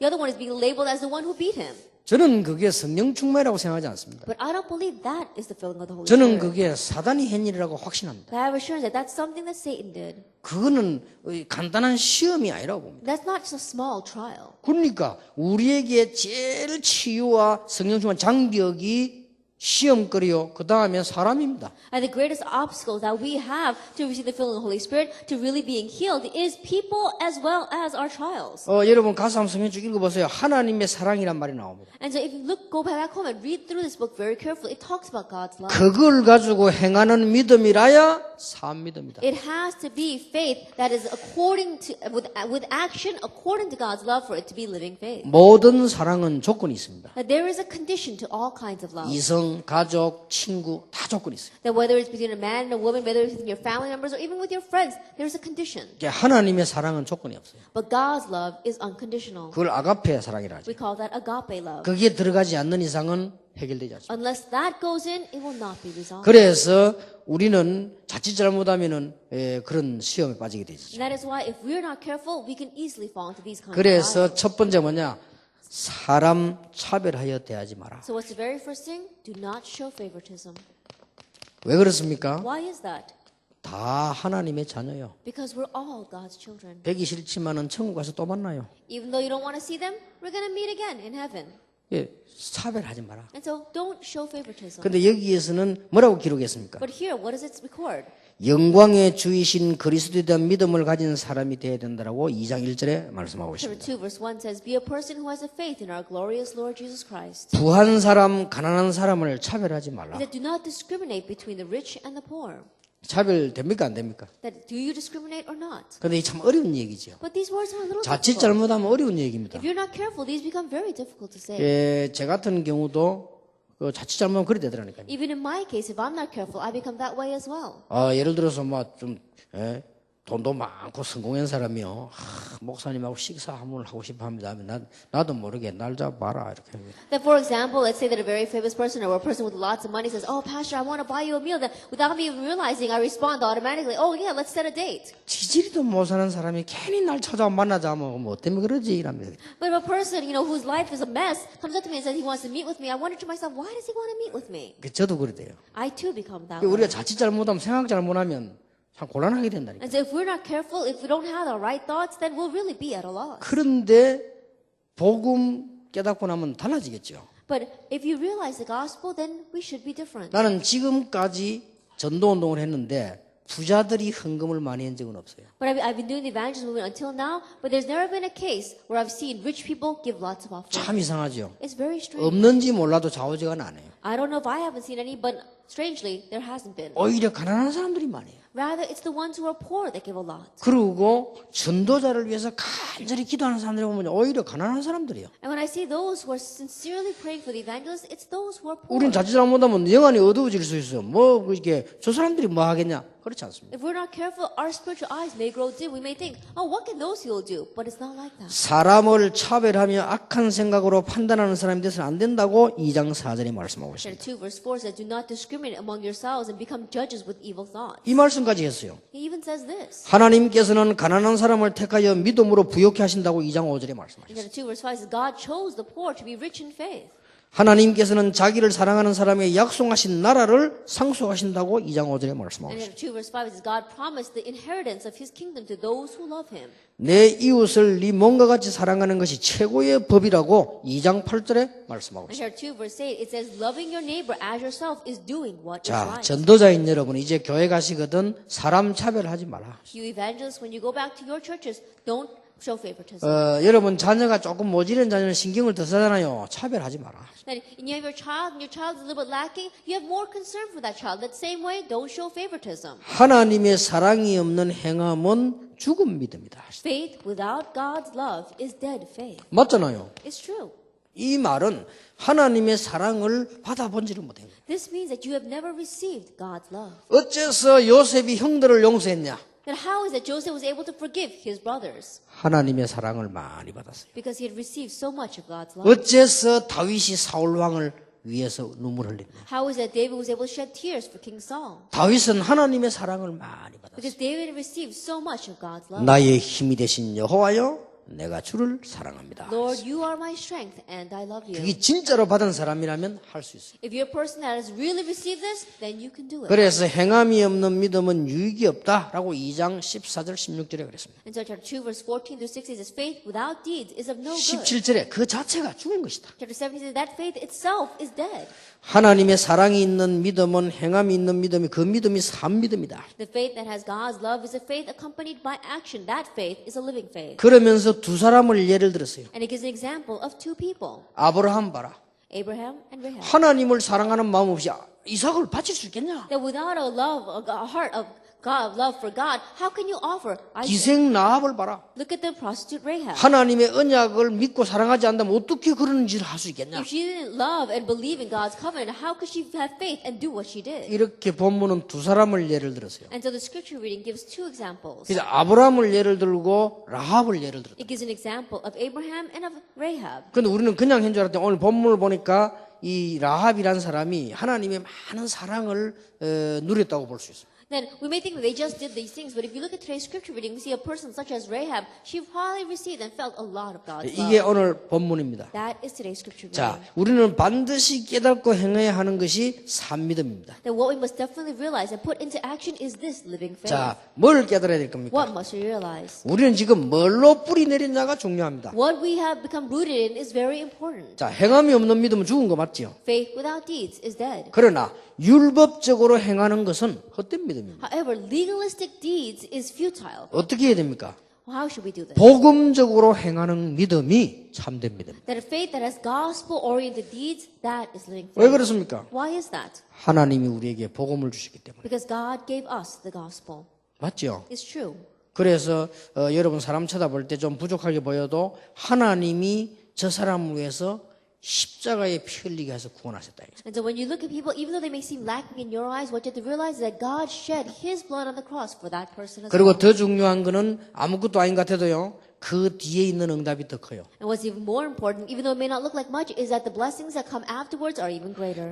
other one is being labeled as the one who beat him. 저는 그게 성령 충만이라고 생각하지 않습니다. But I don't believe that is the filling of the Holy 저는 Spirit. 그게 사단이 한 일이라고 확신합니다. But I have assurance that that's something that Satan did. 그거는 간단한 시험이 아니라고 봅니다. That's not just a small trial. 그러니까 우리에게 제일 치유와 성령 충만 장벽이 시험거리요. 그 다음에 사람입니다. And the greatest obstacle that we have to receive the filling of the Holy Spirit, to really being healed, is people as well as our trials. 여러분 가서 한번 성경 쭉 읽어보세요. 하나님의 사랑이란 말이 나옵니다. And so if you go back home and read through this book very carefully, it talks about God's love. 그걸 가지고 행하는 믿음이라야 산 믿음이다. It has to be faith that is according to, with action according to God's love for it to be living faith. 모든 사랑은 조건이 있습니다. That there is a condition to all kinds of love. 이성, 가족, 친구 다 조건이 있어요. That whether it's between a man and a woman, whether it's between your family members or even with your friends, there's a condition. 하나님의 사랑은 조건이 없어요. But God's love is unconditional. 그걸 아가페 사랑이라 하죠. We call that agape love. 거기에 들어가지 않는 이상은 해결되지 않습니다. Unless that goes in, it will not be resolved. 그래서 우리는 자칫 잘못하면은 그런 시험에 빠지게 되죠. And that is why if we're not careful, we can easily fall into these kinds of 그래서 trials. 첫 번째 뭐냐? 사람 차별하여 대하지 마라. So what's the very first thing? Do not show favoritism. 왜 그렇습니까? Why is that? 다 하나님의 자녀요. Because we're all God's children. 배기 싫지만은 천국 가서 또 만나요. Even though you don't want to see them, we're going to meet again in heaven. 예, 차별하지 마라. And so don't show favoritism. 근데 여기에서는 뭐라고 기록했습니까? But here, what does it record? 영광의 주이신 그리스도에 대한 믿음을 가진 사람이 되어야 된다라고 2장 1절에 말씀하고 Chapter 있습니다. 2, verse 1 says, "Be a person who has a faith in our glorious Lord Jesus Christ." 부한 사람, 가난한 사람을 차별하지 말라. That do not discriminate between the rich and the poor. 차별됩니까 안 됩니까? That do you discriminate or not? 근데 이 참 어려운 얘기죠. But these words are a little 자칫 difficult. 잘못하면 어려운 얘기입니다. If you're not careful, these become very difficult to say. 예, 제 같은 경우도 자칫 잘못하면 그래 되더라니까요. Even in my case, if I'm not careful, I become that way as well. 예를 들어서 좀 돈도 많고 성공한 사람이요. 목사님하고 식사 한번 하고 싶어 합니다. 하면 나도 모르게 날 잡아라 이렇게 합니다. That, for example, let's say that a very famous person or a person with lots of money says, "Oh, Pastor, I want to buy you a meal." Then, without me even realizing, I respond automatically, "Oh, yeah, let's set a date." 지지리도 못 사는 사람이 괜히 날 찾아와 만나자 하면 뭐 때문에 그러지 이랍니다. But if a person, whose life is a mess, comes up to me and says he wants to meet with me, I wonder to myself, why does he want to meet with me? 저도 그래요. I too become that way. 우리가 자칫 잘못하면 생각 잘못하면 참 곤란하게 된다니까. And so if we're not careful, if we don't have the right thoughts, then we'll really be at a loss. 그런데 복음 깨닫고 나면 달라지겠죠. But if you realize the gospel, then we should be different. 나는 지금까지 전도운동을 했는데 부자들이 헌금을 많이 한 적은 없어요. But I've been doing the evangelism movement until now, but there's never been a case where I've seen rich people give lots of offerings. 참 이상하죠. It's very strange. 없는지 몰라도 좌우지간 안 해요. I don't know if I haven't seen any, but strangely, there hasn't been. 오히려 가난한 사람들이 많아요. Rather, it's the ones who are poor that give a lot. 그리고 전도자를 위해서 간절히 기도하는 사람들이 보면 오히려 가난한 사람들이에요. And when I see those who are sincerely praying for the evangelists, it's those who are poor. 우린 자칫 잘못하면 영안이 어두워질 수 있어요. 뭐 이게 저 사람들이 뭐 하겠냐? 그렇지 않습니다. If we're not careful, our spiritual eyes may grow dim. We may think, "Oh, what can those people do?" But it's not like that. 사람을 차별하며 악한 생각으로 판단하는 사람이 돼서는 안 된다고 2장 4절에 말씀하고 Chapter 있습니다. 2, verse 4 says, "Do not discriminate among yourselves and become judges with evil thoughts." 이 말씀 말씀까지 했어요. He even says this. 하나님께서는 가난한 사람을 택하여 믿음으로 부욕해 하신다고 2장 5절에 In 말씀하셨어요. chapter 2 verse 5 says, God chose the poor to be rich in faith. 하나님께서는 자기를 사랑하는 사람에게 약속하신 나라를 상속하신다고 2장 5절에 And in 말씀하셨어요. chapter 2 verse 5 says, God promised the inheritance of His kingdom to those who love Him. 내 이웃을 네 몸과 같이 사랑하는 것이 최고의 법이라고 2장 8절에 말씀하고 In 있어요. chapter 2 verse 8 it says, loving your neighbor as yourself is doing what is 자, right. 전도자인 여러분, 이제 교회 가시거든 사람 차별하지 마라. You evangelists, when you go back to your churches, don't show favoritism. 여러분 자녀가 조금 모질한 자녀는 신경을 더 쓰잖아요. 차별하지 마라. Then, and you have your child, and your child is a little bit lacking, you have more concern for that child. That same way, don't show favoritism. 하나님의 사랑이 없는 행함은 죽은 믿음이다. Faith without God's love is dead faith. 맞잖아요. It's true. 이 말은 하나님의 사랑을 받아본지를 못해요. This means that you have never received God's love. 어째서 요셉이 형들을 용서했냐? Then how is it Joseph was able to forgive his brothers? 하나님의 사랑을 많이 받았어요. Because he had received so much of God's love. 어째서 다윗이 사울 왕을 위해서 눈물 흘렸냐? How is it David was able to shed tears for King Saul? 다윗은 하나님의 사랑을 많이 받았어요. Because David received so much of God's love. 나의 힘이 되신 여호와여, 내가 주를 사랑합니다. Lord, you are my strength and I love you. 그게 진짜로 받은 사람이라면 할 수 있어요. If you're a person that has really received this, then you can do it. 그래서 행함이 없는 믿음은 유익이 없다라고 2장 14절 16절에 그랬습니다. And so chapter 2 verse 14 through 16 says, faith without deeds is of no good. 17절에 그 자체가 죽은 것이다. Chapter 17 says that faith itself is dead. 하나님의 사랑이 있는 믿음은 행함이 있는 믿음이 그 믿음이 산 믿음이다. The faith that has God's love is a faith accompanied by action. That faith is a living faith. 그러면서 두 사람을 예를 들었어요. And it gives an example of two people, 아브라함 봐라. Abraham and Rahab. 하나님을 사랑하는 마음 없이 이삭을 바칠 수 있겠냐? That without a love, a heart of God, love for God, how can you offer Isaac? 기생 라합을 봐라. Look at the prostitute Rahab. 하나님의 언약을 믿고 사랑하지 않다면 어떻게 그런 짓을 할 수 있겠냐? If she didn't love and believe in God's covenant, how could she have faith and do what she did? 이렇게 본문은 두 사람을 예를 들었어요. And so the scripture reading gives two examples. 그래서 아브라함을 예를 들고 라합을 예를 들었다. It gives an example of Abraham and of Rahab. 근데 우리는 그냥 한 줄 알았더니 오늘 본문을 보니까 이 라합이라는 사람이 하나님의 많은 사랑을 누렸다고 볼 수 있어요. Then we may think that they just did these things, but if you look at today's scripture reading, we see a person such as Rahab. She probably received and felt a lot of God's 이게 love. 오늘 본문입니다. That is today's scripture 자, reading. 우리는 반드시 깨닫고 행해야 하는 것이 산 믿음입니다. Then what we must definitely realize and put into action is this living faith. 자, 뭘 깨달아야 될 겁니까? What must we realize? 우리는 지금 뭘로 뿌리 내리냐가 중요합니다. What we have become rooted in is very important. 자, 행함이 없는 믿음은 죽은 거 맞지요? Faith without deeds is dead. 그러나 율법적으로 행하는 것은 헛된 믿음입니다. However, legalistic deeds is futile. 어떻게 해야 됩니까? How should we do this? 복음적으로 행하는 믿음이 참된 믿음입니다. That a faith that has gospel-oriented deeds, that is living 왜 faith. 그렇습니까? Why is that? 하나님이 우리에게 복음을 주시기 때문에. Because God gave us the gospel. 맞죠? It's true. 그래서 여러분 사람 쳐다볼 때 좀 부족하게 보여도 하나님이 저 사람을 위해서 십자가에 피 흘리게 해서 구원하셨다. And so when you look at people, even though they may seem lacking in your eyes, what you have to realize is that God shed His blood on the cross for that person as 그리고 well. 더 중요한 거는 아무것도 아닌 것 같아도요. 그 뒤에 있는 응답이 더 커요. And what's even more important, even though it may not look like much, is that the blessings that come afterwards are even greater.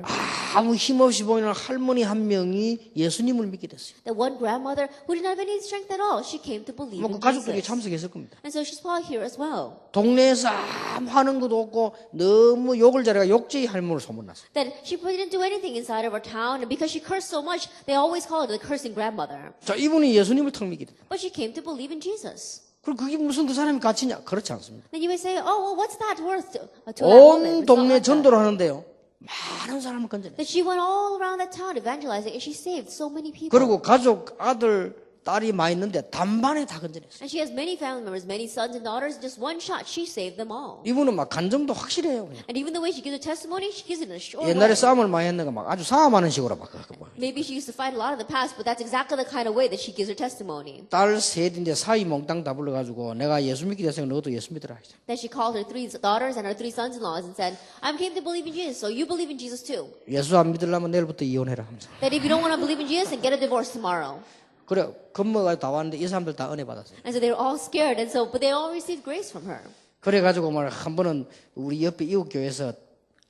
아무 힘없이 보이는 할머니 한 명이 예수님을 믿게 됐어요. That one grandmother who didn't have any strength at all, she came to believe 그 in 가족들이 Jesus. 참석했을 겁니다. And so she's probably here as well. 동네에서 아무 하는 것도 없고 너무 욕을 잘해가 욕쟁이 할머니를 소문났어요. That she probably didn't do anything inside of her town, and because she cursed so much, they always call her the cursing grandmother. 자, 이분이 예수님을 턱 믿게 됐다. But she came to believe in Jesus. 그럼 그게 무슨 그 사람이 가치냐? 그렇지 않습니다. Then you may say, oh, well, what's that worth to that woman? 온 It's not 동네 like that. 전도를 하는데요. 많은 사람을 건져냈어요. That she went all around that town evangelizing, and she saved so many people. 그리고 가족, 아들, 딸이 많이 있는데 단반에 다 건져냈어요. And she has many family members, many sons and daughters. Just one shot, she saved them all. 이분은 막 간증도 확실해요. 그냥. And even the way she gives her testimony, she gives it in a short 옛날에 way. 싸움을 많이 했는가 막 아주 싸움하는 식으로 막 그거. Maybe she used to fight a lot in the past, but that's exactly the kind of way that she gives her testimony. 딸 셋인데 사이 몽땅 다 불러가지고 내가 예수 믿게 됐으니까 너도 예수 믿으라. That she called her three daughters and her three sons-in-laws and said, I came to believe in Jesus, so you believe in Jesus too. 예수 안 믿으려면 내일부터 이혼해라 하면서. That if you don't want to believe in Jesus, then get a divorce tomorrow. 그래 건너가 다 왔는데 이 사람들 다 은혜 받았어요. And so they were all scared, and so, but they all received grace from her. 그래가지고 말 한 번은 우리 옆에 이웃 교회에서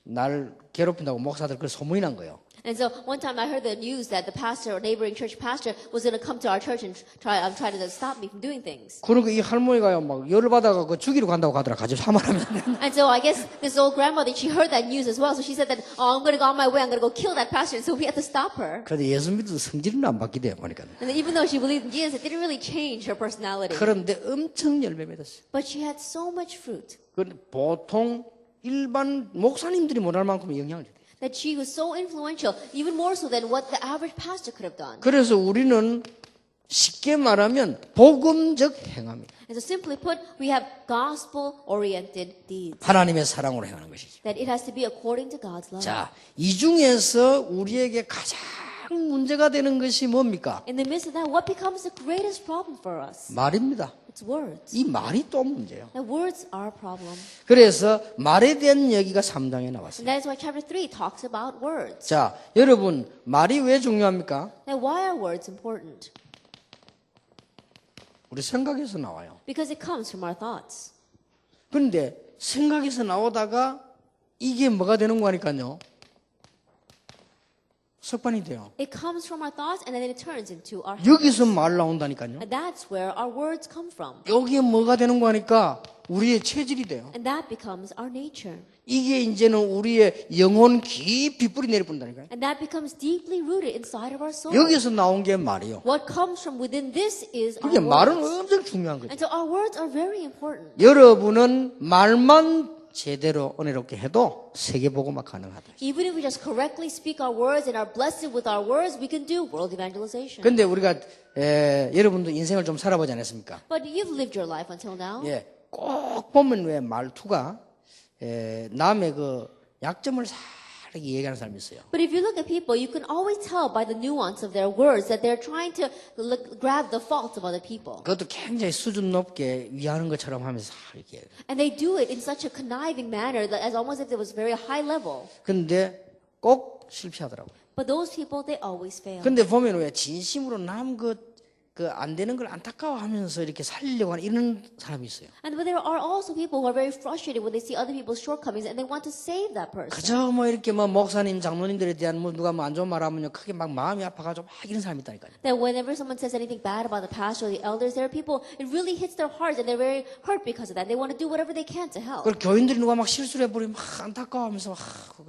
날 괴롭힌다고 목사들 그 소문이 난 거예요. And so one time I heard the news that the pastor, neighboring church pastor, was going to come to our church and try to stop me from doing things. 그러니까 이 할머니가요 막 열을 받아가 그 죽이러 간다고 하더라. 가지고 사말하면. And so I guess this old grandmother, she heard that news as well. So she said that, oh, I'm going to go on my way. I'm going to go kill that pastor. And so we had to stop her. 그런데 예수 믿어도 성질은 안 바뀌대요 보니까. And even though she believed in Jesus, it didn't really change her personality. 그런데 엄청 열매 맺었어요. But she had so much fruit 그런데 보통 일반 목사님들이 못할 만큼 영향을 줘요. that she was so influential, even more so than what the average pastor could have done. 그래서 우리는 쉽게 말하면 복음적 행함이에요. And so simply put, we have gospel-oriented deeds. 하나님의 사랑으로 행하는 것이죠. That it has to be according to God's love. 자, 이 중에서 우리에게 가장 문제가 되는 것이 뭡니까? In the midst of that, what becomes the greatest problem for us? 말입니다. It's words. 이 말이 또 문제예요. And words are a problem. 그래서 말에 대한 얘기가 3장에 나왔어요. And that is why chapter 3 talks about words. 자, 여러분 말이 왜 중요합니까? Now, why are words important? 우리 생각에서 나와요. Because it comes from our thoughts. 그런데 생각에서 나오다가 이게 뭐가 되는 거니까요. 습관이 돼요. It comes from our thoughts and then it turns into our 여기서 말 나온다니까요. And that's where our words come from. 여기에 뭐가 되는 거니까 우리의 체질이 돼요. And that becomes our nature. 이게 이제는 우리의 영혼 깊이 뿌리 내려본다니까요. And that becomes deeply rooted inside of our soul. 여기서 나온 게 말이요. What comes from within this is our 그게 말은 words. 엄청 중요한 거죠. And so our words are very important. 여러분은 말만 제대로 은혜롭게 해도 세계복음화 가능하다. Even if we just correctly speak our words and are blessed with our words, we can do world evangelization. 근데 우리가 여러분도 인생을 좀 살아보지 않았습니까? But you've lived your life until now. 예, 꼭 보면 왜 말투가 남의 그 약점을 살게 얘기하는 사람이 있어요. But if you look at people, you can always tell by the nuance of their words that they're trying to grab the faults of other people. 그것도 굉장히 수준 높게 위하는 것처럼 하면서 이렇게. And they do it in such a conniving manner that as almost if it was very high level. 근데 꼭 실패하더라고요. But those people, they always fail. 근데 보면 왜 진심으로 남 안 되는 걸 안타까워하면서 이렇게 살려고 하는 이런 사람이 있어요. And but there are also people who are very frustrated when they see other people's shortcomings and they want to save that person. 그저 뭐 이렇게 뭐 목사님, 장로님들에 대한 뭐 누가 뭐 안 좋은 말하면요 크게 막 마음이 아파가지고 막 이런 사람이 있다니까요. That whenever someone says anything bad about the pastor or the elders, there are people, it really hits their hearts and they're very hurt because of that. They want to do whatever they can to help. 그리고 교인들이 누가 막 실수를 해버리면 막 안타까워하면서 막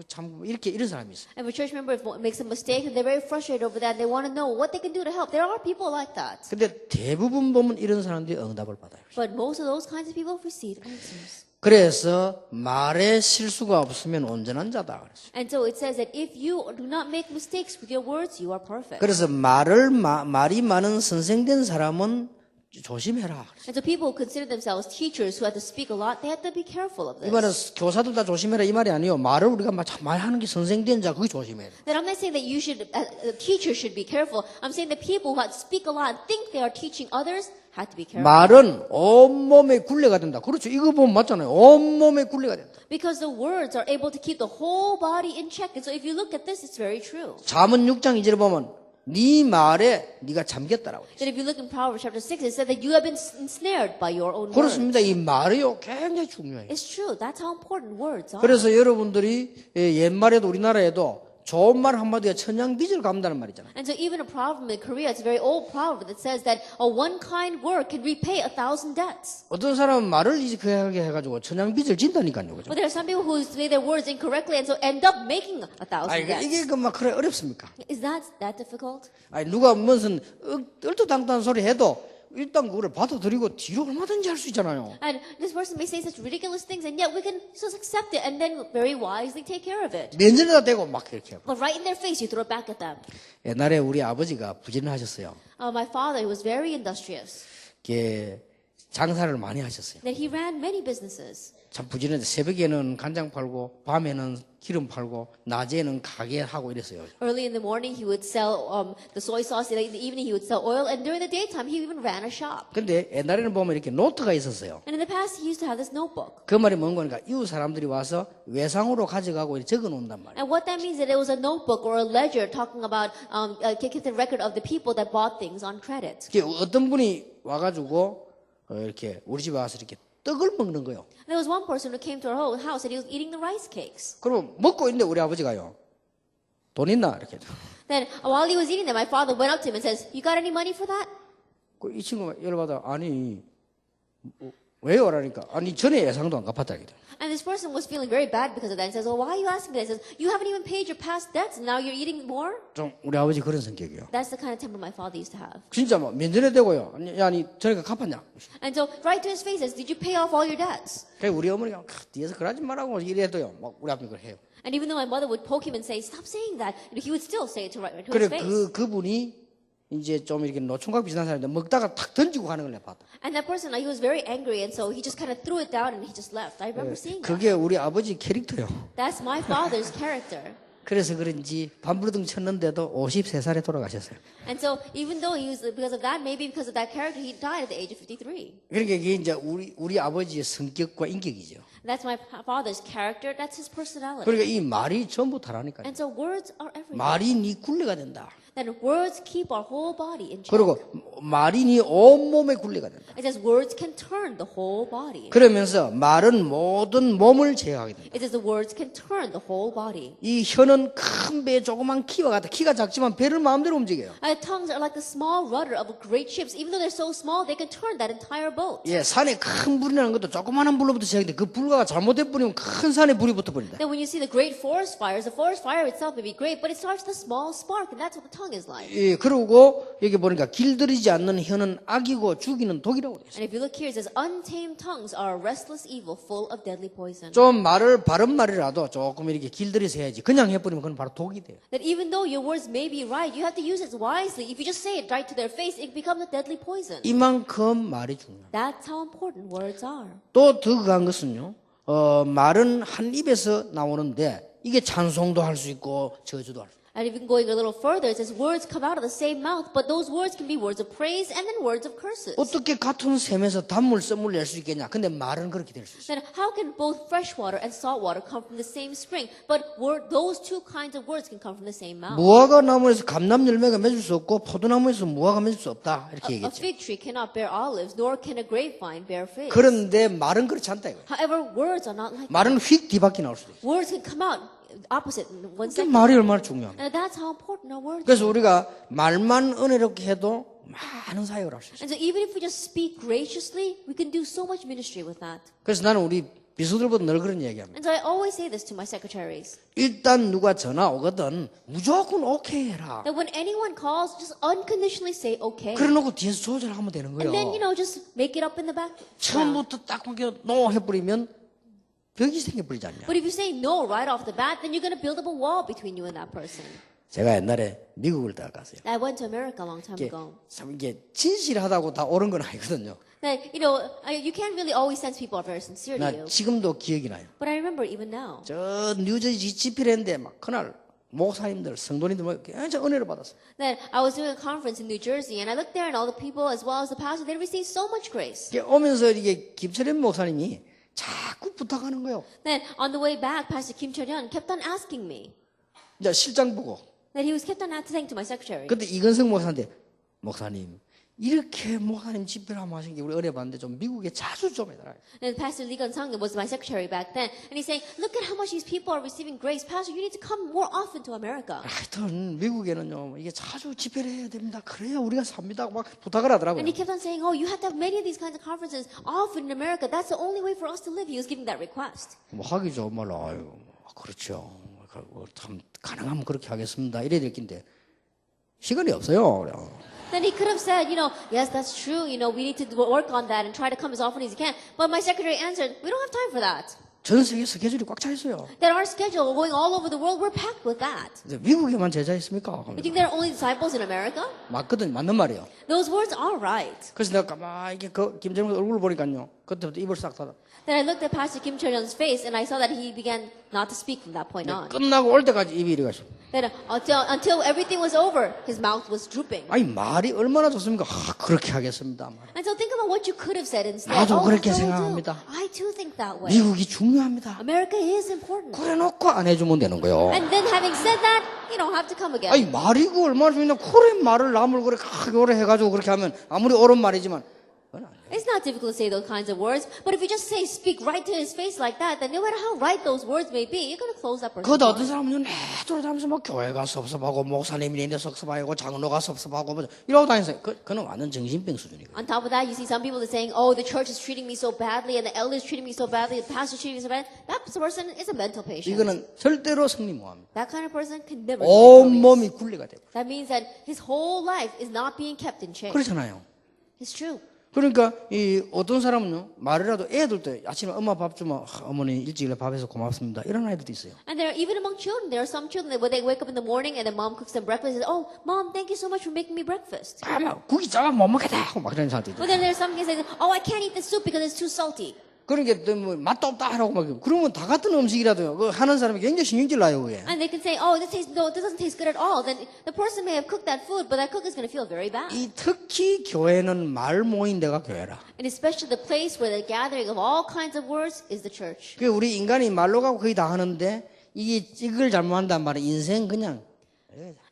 참 이렇게 이런 사람이 있어요. And if a church member makes a mistake, they're very frustrated over that and they want to know what they can do to help. There are people like that. 근데 대부분 보면 이런 사람들이 응답을 받아요. But most of those kinds of people receive answers. 그래서 말에 실수가 없으면 온전한 자다 그랬어요. And so it says that if you do not make mistakes with your words, you are perfect. 그래서 말이 많은 선생된 사람은 조심해라. And so people who consider themselves teachers who have to speak a lot, they have to be careful of 이 말은 this. 교사들 다 조심해라 이 말이 아니에요. 말을 우리가 말하는 게 선생된 자 그게 조심해야 돼. That I'm not saying that you should, teachers should be careful. I'm saying that people who speak a lot and think they are teaching others have to be careful. 말은 온몸에 굴레가 된다. 그렇죠. 이거 보면 맞잖아요. 온몸에 굴레가 된다. Because the words are able to keep the whole body in check. And so if you look at this, it's very true. 잠언 6장 2절에 보면 네 말에 네가 잠겼다라고. That if you look in Proverbs chapter 6, it said that you have been ensnared by your own words. 그렇습니다. 이 말이요 굉장히 중요해요. It's true. That's how important words are. 그래서 여러분들이 옛말에도 우리나라에도 좋은 말 한마디가 천냥 빚을 갚는다는 말이잖아요. And so even a proverb in Korea, it's a very old proverb that says that one kind word can repay 1,000 debts. 어떤 사람은 말을 이렇게 해가지고 천냥 빚을 진다니까요. 그죠? But there are some people who say their words incorrectly and so end up making 1,000 debts. 이게 막 그래 어렵습니까? Is that difficult? 누가 무슨 얼토당토한 소리 해도 일단 그거를 받아들이고 뒤로 얼마든지 할 수 있잖아요. And this person may say such ridiculous things and yet we can just accept it and then very wisely take care of it. 면전에다 대고 막 이렇게 하고. But right in their face, you throw it back at them. 옛날에 우리 아버지가 부지런하셨어요. My father, he was very industrious. 장사를 많이 하셨어요. That he ran many businesses. 참 부지런해. 새벽에는 간장 팔고 밤에는 기름 팔고 낮에는 가게 하고 이랬어요. Early in the morning, he would sell the soy sauce. In the evening, he would sell oil. And during the daytime, he even ran a shop. 근데 옛날에는 보면 이렇게 노트가 있었어요. And in the past, he used to have this notebook. 그 말이 뭔 거니까 이웃 사람들이 와서 외상으로 가져가고 이렇게 적어 놓는단 말이에요. And what that means is that it was a notebook or a ledger talking about keeping the record of the people that bought things on credit. 어떤 분이 와가지고 이렇게 우리 집에 와서 이렇게 떡을 먹는 거예요. There was one person who came to our house and he was eating the rice cakes. 그럼 먹고 있는데 우리 아버지가요. 돈 있나? 이렇게. Then while he was eating them, my father went up to him and says, "You got any money for that?" 이 친구가 열받아. 아니, 왜요? 라니까. 아니, 전에 예상도 안 갚았다. 이거든. And this person was feeling very bad because of that and says, "Well, why are you asking me that?" He says, "You haven't even paid your past debts and now you're eating more?" 좀 우리 아버지 그런 성격이에요. That's the kind of temper my father used to have. 진짜 막 면전에 대고요. 아니, 전에 갚았냐? And so right to his face says, "Did you pay off all your debts?" 그래 우리 어머니가 뒤에서 그러지 말라고 이래도요. 막 우리 아버지 그걸 해요. And even though my mother would poke him and say, "Stop saying that," he would still say it to right to 그래 his face. 그분이 이제 좀 이렇게 노총각 비슷한 사람인데 먹다가 탁 던지고 가는 걸 내가 봤다. And that person, he was very angry, and so he just kind of threw it down and he just left. I remember seeing that. 그게 우리 아버지 캐릭터요. That's my father's character. 그래서 그런지 반부르등 쳤는데도 53살에 돌아가셨어요. And so even though he was, because of that, maybe because of that character, he died at the age of 53. 그러니까 이게 이제 우리 아버지의 성격과 인격이죠. That's my father's character. That's his personality. 그러니까 이 말이 전부 다라니까요. And so words are everything. 말이 네 굴레가 된다. Then words keep our whole body in check. 그리고 말이 네 온몸에 굴레가 된다. It says words can turn the whole body. 그러면서 말은 모든 몸을 제어하게 된다. It says the words can turn the whole body. 이 혀는 큰 배 조그만 키와 같다. 키가 작지만 배를 마음대로 움직여요. Tongues are like the small rudder of great ships. Even though they're so small, they can turn that entire boat. 예, 산에 큰 불이 나는 것도 조그마한 불로부터 시작인데 그 불가가 잘못돼 버리면 큰 산에 불이 붙어 버린다. Then when you see the great forest fires, the forest fire itself may be great, but it starts with a small spark, and that's what the tongue is like. 예, 그리고 여기 보니까 길들이지 않는 혀는 악이고 죽이는 독이라고 돼 있어요. And if you look here, it says untamed tongues are a restless evil full of deadly poison. 좀 말을 바른 말이라도 조금 이렇게 길들여서 해야지. 그냥 해버리면 그건 바로 독이 돼요. That even though your words may be right, you have to use it wisely. If you just say it right to their face, it becomes a deadly poison. 이만큼 말이 중요해요. That's how important words are. 또 더 강한 것은요. 말은 한 입에서 나오는데 이게 찬송도 할 수 있고 저주도 할 수 있고. And even going a little further, it says words come out of the same mouth, but those words can be words of praise and then words of curses. 어떻게 같은 샘에서 단물 썰물 낼 수 있겠냐? 근데 말은 그렇게 될 수 있어요. Then how can both fresh water and salt water come from the same spring? But those two kinds of words can come from the same mouth. 무화과 나무에서 감람 열매가 맺을 수 없고 포도나무에서 무화과 맺을 수 없다. 이렇게 A 얘기했죠. fig tree cannot bear olives, nor can a grapevine bear figs. 그런데 말은 그렇지 않다 이거예요. However, words are not like that. 말은 휙 뒤바퀴 나올 수도 있어요. Words can come out opposite in one 그게 second. 말이 얼마나 중요합니까? And that's how important our words are. 그래서 우리가 말만 은혜롭게 해도 많은 사역을 할 수 있어요. And so even if we just speak graciously, we can do so much ministry with that. 그래서 나는 우리 비서들보다 늘 그런 얘기합니다. And so I always say this to my secretaries. 일단 누가 전화 오거든 무조건 오케이 해라. That when anyone calls, just unconditionally say okay. 그래놓고 뒤에서 조절하면 되는 And then, 거예요. just make it up in the back. 처음부터 딱 노 해버리면 벽이 생겨버리지 않냐. But if you say no right off the bat, then you're going to build up a wall between you and that person. 제가 옛날에 미국을 따갔어요. I went to America a long time 이게 ago. 참 이게 진실하다고 다 옳은 건 아니거든요. That, you can't really always sense people are very sincere to 나 you. 지금도 기억이 나요. But I remember even now. 저 뉴저지 집필했는데 막 그날 목사님들 성도님들 막 진짜 은혜를 받았어요. That I was doing a conference in New Jersey, and I looked there, and all the people, as well as the pastor, they received so much grace. 이게 오면서 이게 김철현 목사님이 자꾸 부탁하는 거예요. Then on the way back, Pastor Kim Chol-hyun kept on asking me. 이제 실장 보고. That he was kept on saying to my secretary. 그때 이건성 목사한테 목사님 이렇게 목사님 집회를 한번 하신 게 우리 은혜 받는데 좀 미국에 자주 좀 해달라. And Pastor Lee Gun-sung was my secretary back then, and he's saying, "Look at how much these people are receiving grace, Pastor. You need to come more often to America." 하여튼 미국에는요 이게 자주 집회를 해야 됩니다. 그래야 우리가 삽니다. 막 부탁을 하더라고요. And he kept on saying, "Oh, you have to have many of these kinds of conferences often in America. That's the only way for us to live." He was giving that request. 뭐 하기 정말 아유 그렇죠. 참 가능하면 그렇게 하겠습니다. 이래야 될 텐데 시간이 없어요. Then he could have said, "Yes, that's true. We need to work on that and try to come as often as you can." But my secretary answered, "We don't have time for that. 전 세계 스케줄이 꽉 차 있어요. That our schedule going all over the world, we're packed with that." 미국에만 제자 있습니까? You think there are only disciples in America? 맞거든, 맞는 말이에요. Those words are right. 그래서 내가 가만히 이렇게 김정은 얼굴을 보니까요. 그때부터 입을 싹 닫아. Then I looked at Pastor Kim Chol-hyun's face and I saw that he began not to speak from that point on. 끝나고 올 때까지 입이 이래 가지고. Then until everything was over, his mouth was drooping. 아니 말이 얼마나 좋습니까? 그렇게 하겠습니다. And so think about what you could have said instead. 나도 그렇게 so 생각합니다. I too think that way. 미국이 중요합니다. America is important. 그래놓고 안 해주면 되는 거예요. And then having said that, you don't have to come again. 아니 말이고 얼마나 중요한데 그래 말을 남을 그래 오래 해가지고 그렇게 하면 아무리 옳은 말이지만 그건 안 돼요. It's not difficult to say those kinds of words, but if you just speak right to his face like that, then no matter how right those words may be, you're going to close that person. 그것도 어떤 사람은 내 돌아다니면서 막 교회가 섭섭하고 목사님이 있는데 섭섭하고 장로가 섭섭하고 뭐 이러고 다니세요. 그는 완전 정신병 수준이고. On top of that, you see some people that saying, "Oh, the church is treating me so badly, and the elders treating me so badly, the pastor treating me so bad." That person is a mental patient. 이거는 절대로 승리 못합니다. That kind of person can never. 온 몸이 굴레가 되고. That means that his whole life is not being kept in check. 그렇잖아요. It's true. 그러니까 이 어떤 사람은요 말이라도 애들도 아침에 엄마 밥 주면 어머니 일찍 밥해서 고맙습니다 이런 아이들도 있어요. And there, even among children, there are some children that when they wake up in the morning and the mom cooks them breakfast, they say, "Oh, mom, thank you so much for making me breakfast." 아마 국이 작아 못 먹겠다 하고 막 그런 사람도 있고. But then there's some kids that say, "Oh, I can't eat the soup because it's too salty." 그러니까 뭐 맛도 없다 하라고 막 그러면 다 같은 음식이라도 그 하는 사람이 굉장히 신경질 나요 그게. And they can say, "Oh, this doesn't taste good at all." Then the person may have cooked that food, but that cook is going to feel very bad. 이 특히 교회는 말 모인 데가 교회라. And especially the place where the gathering of all kinds of words is the church. 그 우리 인간이 말로 가고 거의 다 하는데 이걸 잘못한단 말은 인생 그냥.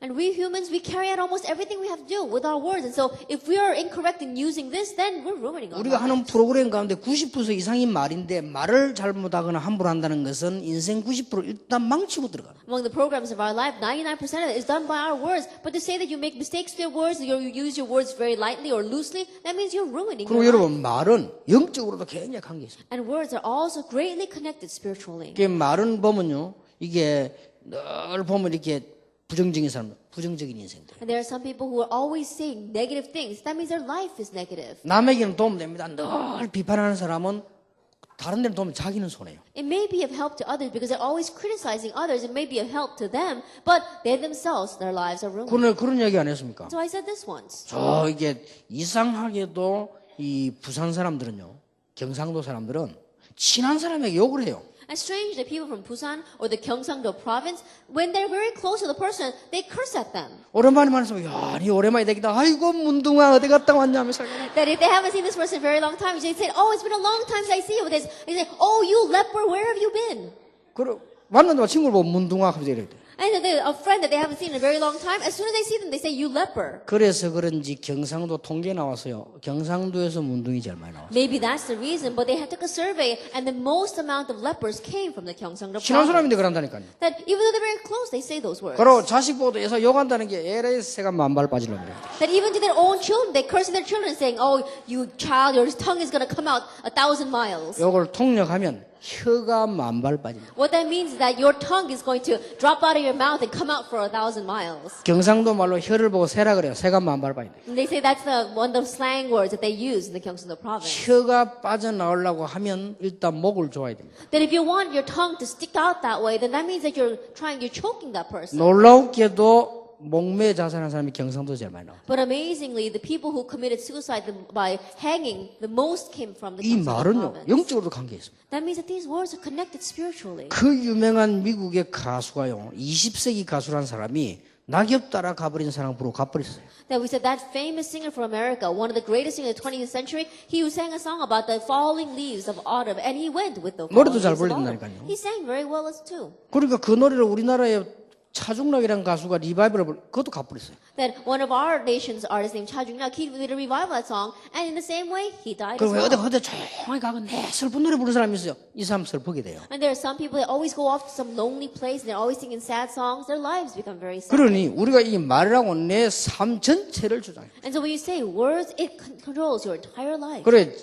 And we humans, we carry out almost everything we have to do with our words. And so if we are incorrect in using this, then we're ruining our 우리가 하는 lives. 프로그램 가운데 90% 이상이 말인데 말을 잘못하거나 함부로 한다는 것은 인생 90% 일단 망치고 들어가. Among the programs of our life, 99% of it is done by our words. But to say that you make mistakes with your words, you use your words very lightly or loosely, that means you're ruining 그리고 your life. 여러분 말은 영적으로도 굉장히 관계 있습니다. And words are also greatly connected spiritually. 이게 말은 보면요, 이게 늘 보면 이렇게 부정적인 사람, 부정적인 인생들. And there are some people who are always saying negative things. That means their life is negative. 남에게는 도움됩니다. 늘 비판하는 사람은 다른 데는 도움, 자기는 손해요. It may be of help to others because they're always criticizing others. It may be of help to them, but they themselves, their lives are ruined. 그런 얘기 안 했습니까? So I said this once. 저 이게 이상하게도 이 부산 사람들은요, 경상도 사람들은 친한 사람에게 욕을 해요. And strange that people from Busan or the Gyeongsang-do province, when they're very close to the person, they curse at them. 오랜만에 만나서 야, 니 오랜만에 되기다. 아이고 문둥아 어디 갔다 왔냐면서. That if they haven't seen this person for a very long time, they say, "Oh, it's been a long time since I see you." They say, "Oh, you leper, where have you been?" 그래 만난다고 친구를 보고 문둥아 하면서 이래. And a friend that they haven't seen in a very long time, as soon as they see them, they say, "You leper." 그래서 그런지 경상도 통계 나왔어요. 경상도에서 문둥이 제일 많이 나왔어요. Maybe that's the reason, but they had took a survey, and the most amount of lepers came from the Gyeongsang-do 친한 province. 사람인데 그런다니까요. That even though they're very close, they say those words. 그리고 자식 보고서 욕한다는 게 에라이 새가 만발 빠지려고 그래요. That even to their own children, they curse their children, saying, "Oh, you child, your tongue is going to come out 1,000 miles." 요걸 통역하면 혀가 만발 빠진다. What that means is that your tongue is going to drop out of your mouth and come out for 1,000 miles. 경상도 말로 혀를 보고 새라 그래요. 새가 만발 빠진다. And they say that's one of the slang words that they use in the Gyeongsang-do province. 혀가 빠져나오려고 하면 일단 목을 줘야 됩니다. That if you want your tongue to stick out that way, then that means that you're choking that person. 놀라우게도 목매 자살한 사람이 경상도 제일 많이 나와요. But amazingly, the people who committed suicide by hanging, the most came from the 이 Gyeongsang-do 말은요 province. 영적으로도 관계 있습니다. That means that these words are connected spiritually. 그 유명한 미국의 가수가요 20세기 가수란 사람이 낙엽 따라 가버린 사람 부르고 가버렸어요. That we said that famous singer from America, one of the greatest singers of the 20th century, he sang a song about the falling leaves of autumn, and he went with the falling 노래도 leaves 잘 of autumn. 불린다니까요. He sang very well as too. 그러니까 그 노래를 우리나라에 차중락이라는 가수가 리바이벌을 그것도 가버렸어요. That one of our nation's artists named Cha Jung-nak, he did a revival of that song, and in the same way, he died as 그리고 well. 어디 조용히 가고 내 슬픈 노래 부르는 사람이 있어요. 이 사람 슬프게 돼요. And there are some people that always go off to some lonely place, and they're always singing sad songs. Their lives become very sad. 그러니 우리가 이 말이라고 내 삶 전체를 주장해요. And so when you say words, it controls your entire life. 그래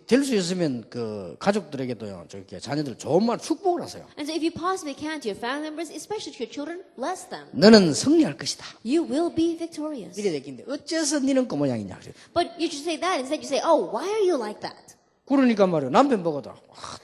될 수 있으면 그 가족들에게도요, 저렇게 자녀들 좋은 말 축복을 하세요. And so if you possibly can to your family members, especially to your children, bless them. 너는 승리할 것이다. You will be victorious. 이래 됐긴데 어째서 너는 그 모양이냐. But you should say that. Instead you say, "Oh, why are you like that?" 그러니까 말이야 남편 보고도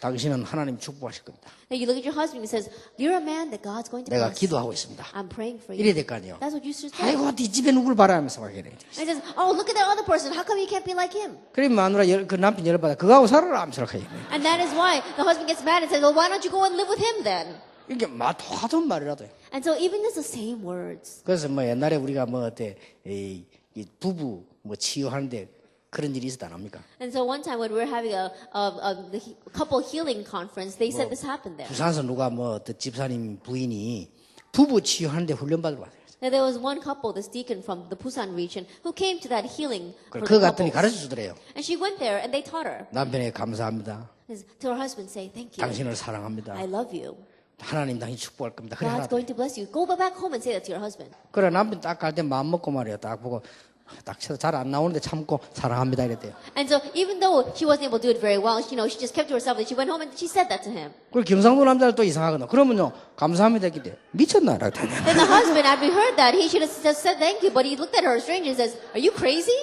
당신은 하나님 축복하실 겁니다. Then you look at your husband and says, "You're a man that God's going to 내가 bless. 기도하고 있습니다. I'm praying for 이래 you." 될 거 아니에요. That's what you should say. 아이고 네 집에 누굴 봐라 하면서 막 이래. And he says, "Oh, look at that other person. How come you can't be like him?" 그러면 마누라 그 남편 열받아 그거하고 살아라 하면서 그렇게 해요. And that is why the husband gets mad and says, "Well, why don't you go and live with him then?" 이게 똑같은 말이라도 해요. And so even it's the same words. 그래서 뭐 옛날에 우리가 뭐 어때 이 부부 뭐 치유하는데 그런 일이 있었다 안 합니까? And so one time when we were having the couple healing conference, they said this happened there. 부산에서 누가 뭐 어떤 집사님 부인이 부부 치유하는데 훈련 받으러 왔어요. Now, there was one couple, this deacon from the Busan region, who came to that healing for 그거 the 갔더니 가르쳐 couples. 주더래요. And she went there and they taught her. 남편에게 감사합니다. To her husband, say, thank you. 당신을 사랑합니다. I love you. 하나님 당신 축복할 겁니다. 그래 하나. God's going to bless you. Go back home and say that to your husband. 그래 남편 딱 갈 때 마음 먹고 말이에요. 딱 보고 딱 쳐서 잘 안 나오는데 참고 사랑합니다 이랬대요. And so even though she wasn't able to do it very well, she just kept to herself and she went home and she said that to him. 그리고 경상도 남자들 또 이상하거든. 그러면요 감사합니다 했기 때문에 미쳤나? 라고 Then the husband, after he heard that, he should have just said thank you, but he looked at her strange and says, are you crazy?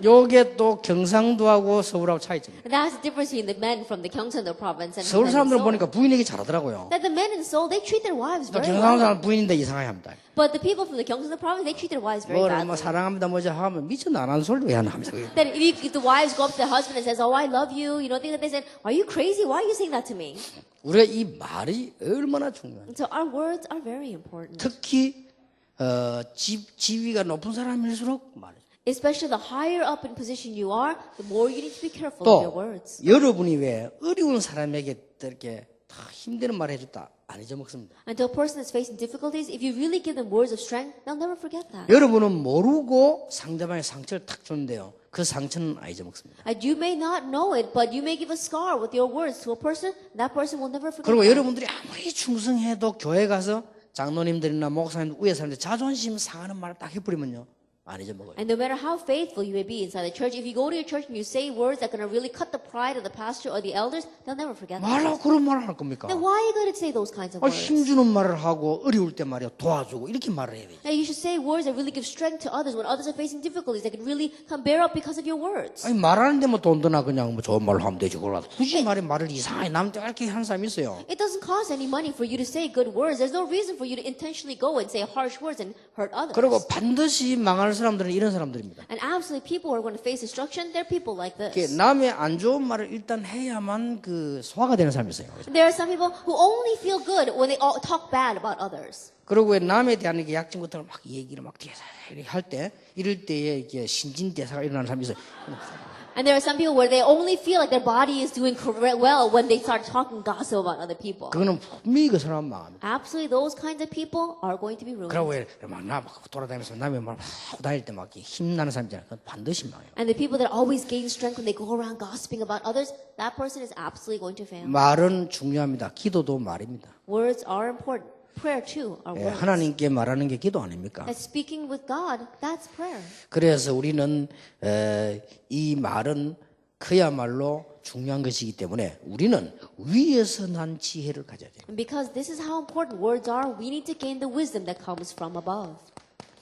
요게 또 경상도하고 서울하고 차이점이에요. And that's the difference between the men from the Gyeongsang province and 서울 the men in 사람들은 Seoul. 보니까 부인 얘기 잘하더라고요. That the men in Seoul, they treat their wives 또 very 경상도 well. 사람 부인인데 이상하게 합니다. But the people from the Gyeongsang province, they treat their wives very 뭐를 뭐 badly. 사랑합니다 뭐지 하면 미쳤나 안 하는 소리를 왜 하나 하면서 Then if the wives go up to the husband and says, oh, I love you, things like they said, are you crazy? Why are you saying that to me? 우리가 이 말이 얼마나 중요한지. And so our words are very important. 특히 지위가 높은 사람일수록 말이죠. Especially the higher up in position you are, the more you need to be careful of your 또 words. 여러분이 왜 어려운 사람에게 이렇게 다 힘드는 말 해줬다 안 잊어먹습니다. And to a person that's facing difficulties, if you really give them words of strength, they'll never forget that. 여러분은 모르고 상대방의 상처를 탁 줬는데요. 그 상처는 안 잊어먹습니다. And you may not know it, but you may give a scar with your words to a person, that person will never forget 그리고 that. 여러분들이 아무리 충성해도 교회 가서 장로님들이나 목사님들 위에 사람들 자존심 상하는 말을 딱 해버리면요. 안 잊어먹어요. And no matter how faithful you may be inside the church, if you go to your church and you say words that are going to really cut the pride of the pastor or the elders, they'll never forget that. 말하고 그런 말을 할 겁니까? Then why are you going to say those kinds of words? 힘주는 말을 하고 어려울 때 말이야 도와주고 이렇게 말을 해야 돼. Now you should say words that really give strength to others when others are facing difficulties that can really come bear up because of your words. 아니 말하는데 뭐 돈 드나 그냥 뭐 좋은 말로 하면 되지 그걸 굳이 말을 이상하게 남한테 이렇게 하는 사람이 있어요. It doesn't cost any money for you to say good words. There's no reason for you to intentionally go and say harsh words and hurt others. 그리고 반드시 망할 사람들은 이런 사람들입니다. And absolutely, people who are going to face destruction, they're people like 이게 this. 남의 안 좋은 말을 일단 해야만 그 소화가 되는 사람이 있어요. There are some people who only feel good when they all talk bad about others. 그리고 왜 남에 대한 이게 약점 같은 걸 막 얘기를 막 뒤에서 이렇게 할 때 이럴 때에 이게 신진대사가 일어나는 사람이 있어요. And there are some people where they only feel like their body is doing well when they start talking gossip about other people. 그거는 분명히 그 사람 망합니다. Absolutely, those kinds of people are going to be ruined. 그리고 왜막 돌아다니면서 남의 말 하고 다닐 때 막 힘나는 사람 있잖아요. 그건 반드시 망해요. And the people that always gain strength when they go around gossiping about others, that person is absolutely going to fail. 말은 중요합니다. 기도도 말입니다. Words are important. Prayer too are 예, words. 하나님께 말하는 게 기도 아닙니까? And speaking with God, that's prayer. 그래서 우리는 이 말은 그야말로 중요한 것이기 때문에 우리는 위에서 난 지혜를 가져야 돼요. And because this is how important words are, we need to gain the wisdom that comes from above.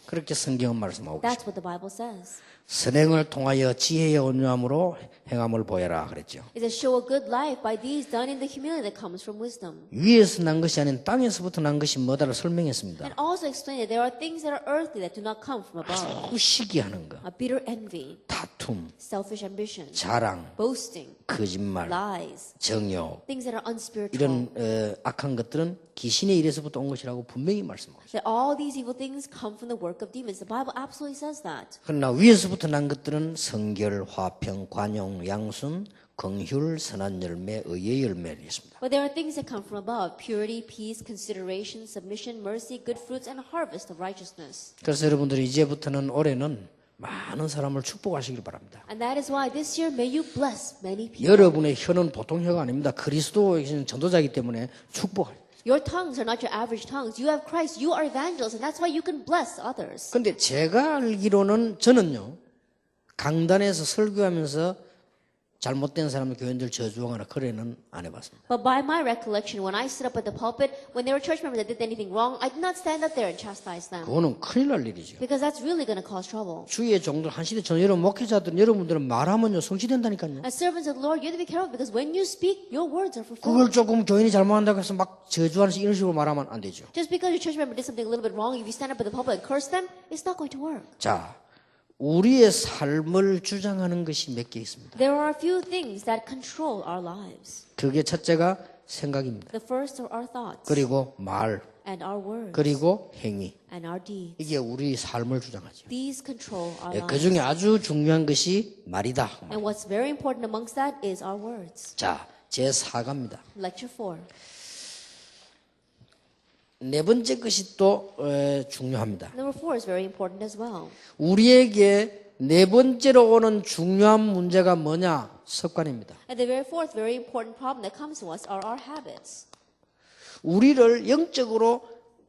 그렇게 성경은 말씀하고 있습니다. That's what the Bible says. 선행을 통하여 지혜의 온유함으로 행함을 보여라 그랬죠. It says, show a good life by these done in the humility that comes from wisdom. 위에서 난 것이 아닌 땅에서부터 난 것이 뭐다를 설명했습니다. And also explain that there are things that are earthly that do not come from above. 시기하는 거, A bitter envy, 다툼, selfish ambition, 자랑, boasting, 거짓말, lies, 정욕 things that are unspiritual. 이런 악한 것들은 귀신의 일에서부터 온 것이라고 분명히 말씀하고 있어요. That all these evil things come from the work of demons. The Bible absolutely says that. 그러나 위에서부터 난 것들은 성결, 화평, 관용, 양순, 긍휼, 선한 열매, 의의 열매를 있습니다. But there are things that come from above: purity, peace, consideration, submission, mercy, good fruits, and a harvest of righteousness. 그래서 여러분들이 이제부터는 올해는 많은 사람을 축복하시길 바랍니다. And that is why this year may you bless many people. 여러분의 혀는 보통 혀가 아닙니다. 그리스도의 전도자이기 때문에 축복할. Your tongues are not your average tongues. You have Christ. You are evangelists, and that's why you can bless others. 근데 제가 알기로는 저는요, 강단에서 설교하면서 잘못된 사람을 교인들 저주하거나 그래는 안 해봤습니다. But by my recollection, when I stood up at the pulpit, when there were church members that did anything wrong, I did not stand up there and chastise them. 그거는 큰일 날 일이죠. Because that's really going to cause trouble. 주의 종들 한 시대 전 여러분 목회자들 여러분들은 말하면요 성취된다니까요. As servants of the Lord, you have to be careful because when you speak, your words are fulfilled. 그걸 조금 교인이 잘못한다고 해서 막 저주하는 이런 식으로 말하면 안 되죠. Just because your church member did something a little bit wrong, if you stand up at the pulpit and curse them, it's not going to work. 자, 우리의 삶을 주장하는 것이 몇 개 있습니다. There are a few things that control our lives. 그게 첫째가 생각입니다. The first are our thoughts 그리고 말, and our words 그리고 행위. and our deeds. 이게 우리 삶을 주장하죠. These control our 그 lives. 중에 아주 중요한 것이 말이다. And what's very important amongst that is our words. 자, 제4가입니다. Lecture 4. 네 번째 것이 또 중요합니다. Number 4 is very important as well. 우리에게 네 번째로 오는 중요한 문제가 뭐냐? 습관입니다. And the very fourth very important problem that comes to us are our habits. 우리를 영적으로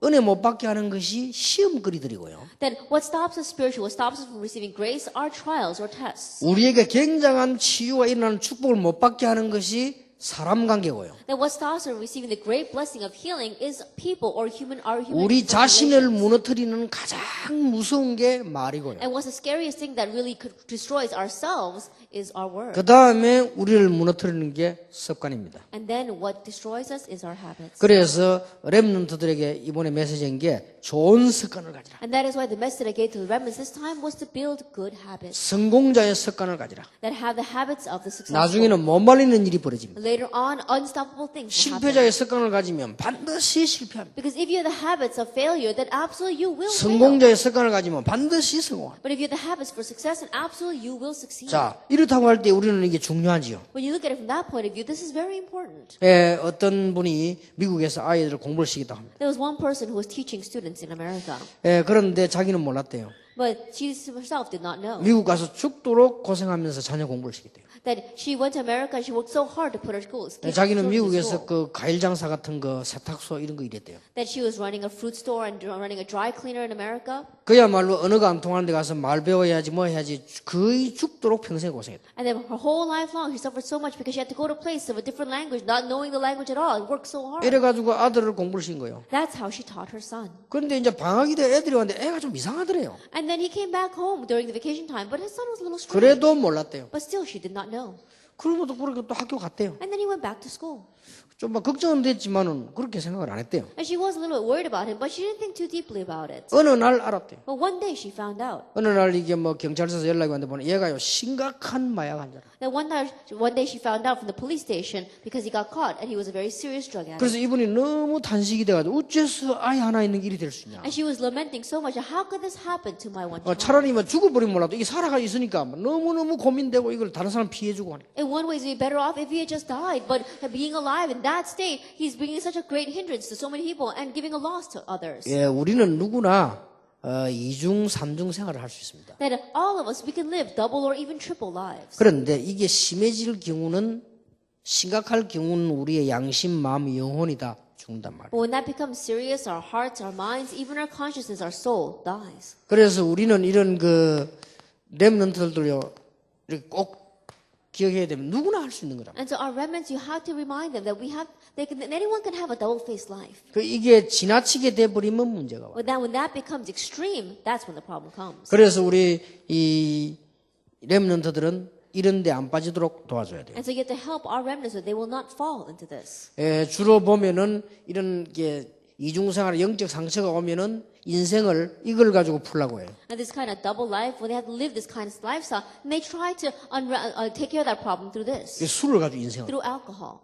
은혜 못 받게 하는 것이 시험거리들이고요. Then what stops us spiritually, what stops us from receiving grace are trials or tests. 우리에게 굉장한 치유가 일어나는 축복을 못 받게 하는 것이 사람 관계고요. Then what stops us from receiving the great blessing of healing is people or our human 우리 자신을 relations. 무너뜨리는 가장 무서운 게 말이고요. And what's the scariest thing that really destroys ourselves is our word. 그 다음에 우리를 무너뜨리는 게 습관입니다. And then what destroys us is our habits. 그래서 렘넌트들에게 이번에 메시지인 게 좋은 습관을 가지라. And that is why the message I gave to the remnants this time was to build good habits 성공자의 습관을 가지라. that have the habits of the successful. 나중에는 못 말리는 일이 벌어집니다. Later on, unstoppable things will happen. 실패자의 습관을 가지면 반드시 실패합니다. Because if you have the habits of failure, then absolutely you will fail. 성공자의 습관을 가지면 반드시 성공합니다. But if you have the habits for success, then absolutely you will succeed. 자, 이렇다고 할 때 우리는 이게 중요하지요. When you look at it from that point of view, this is very important. 어떤 분이 미국에서 아이들을 공부를 시키다 합니다. There was one person who was teaching students in America, 그런데 자기는 몰랐대요. but she herself did not know 미국 가서 죽도록 고생하면서 자녀 공부를 시켰대요. that she went to America and she worked so hard to put her schools. 자기는 미국에서 그 과일 장사 같은 거 세탁소 이런 거 일했대요. That she was running a fruit store and running a dry cleaner in America. 그야말로 언어가 안 통하는 데 가서 말 배워야지 뭐 해야지 거의 죽도록 평생 고생했다. And then her whole life long, she suffered so much because she had to go to a place of a different language, not knowing the language at all, and worked so hard. 이래가지고 아들을 공부를 시킨 거예요. That's how she taught her son. 그런데 이제 방학이 돼 애들이 왔는데 애가 좀 이상하더래요. And then he came back home during the vacation time, but his son was a little strange. 그래도 몰랐대요. But still, she did not know. 그러고 또 학교 갔대요. And then he went back to school. 좀 막 걱정은 됐지만은 그렇게 생각을 안 했대요. And she was a little bit worried about him, but she didn't think too deeply about it. 어느 날 알았대요. But one day she found out. 어느 날 이게 뭐 경찰서에서 연락이 왔는데 보니 얘가요 심각한 마약 환자라. That one day she found out from the police station because he got caught and he was a very serious drug addict. 그래서 이분이 너무 단식이 돼가지고 어째서 아이 하나 있는 게 일이 될 수 있냐. And she was lamenting so much. How could this happen to my one child? 차라리 뭐 죽어버리면 몰라도 이게 살아가 있으니까 너무너무 고민되고 이걸 다른 사람 피해주고 하니까. In one way, he'd be better off if he had just died. But being alive in that state, he's bringing such a great hindrance to so many people and giving a loss to others. 우리는 누구나 이중, 삼중 생활을 할 수 있습니다. That all of us, we can live double or even triple lives. 그런데 이게 심해질 경우는 심각할 경우는 우리의 양심, 마음, 영혼이 다 죽는단 말이에요. But when that becomes serious, our hearts, our minds, even our consciousness, our soul dies. 그래서 우리는 이런 그 렘넌트들도요 이렇게 꼭 기억해야 되면 누구나 할 수 있는 거라. And so our remnants, you have to remind them that anyone can have a double-faced life. 이게 지나치게 돼 버리면 문제가 와. But when that becomes extreme, that's when the problem comes. 그래서 우리 이 렘넌트들은 이런 데 안 빠지도록 도와줘야 돼요. And so you have to help our remnants so they will not fall into this. 주로 보면은 이런 게 이중생활 영적 상처가 오면은 인생을 이걸 가지고 풀라고 해요. And this kind of double life, when they have to live this kind of lifestyle, and they try to take care of that problem through this, 술을 가지고 인생을. through alcohol.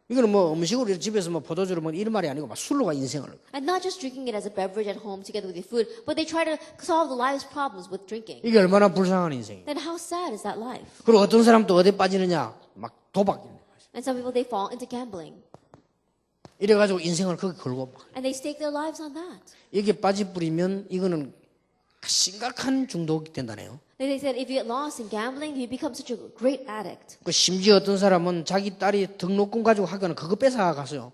이거는 뭐 음식으로 집에서 뭐 포도주를 뭐 이런 말이 아니고 막 술로 가 인생을. And not just drinking it as a beverage at home together with your food, but they try to solve the life's problems with drinking. 이게 얼마나 불쌍한 인생이에요. Then how sad is that life? 그리고 어떤 사람 또 어디 빠지느냐? 막 도박. And some people, they fall into gambling. 이래가지고 인생을 거기 걸고 막. And they stake their lives on that. 이게 빠져버리면 이거는 심각한 중독이 된다네요. They said if you get lost in gambling, you become such a great addict. 그 심지어 어떤 사람은 자기 딸이 등록금 가지고 학교는 그거 뺏어가서요.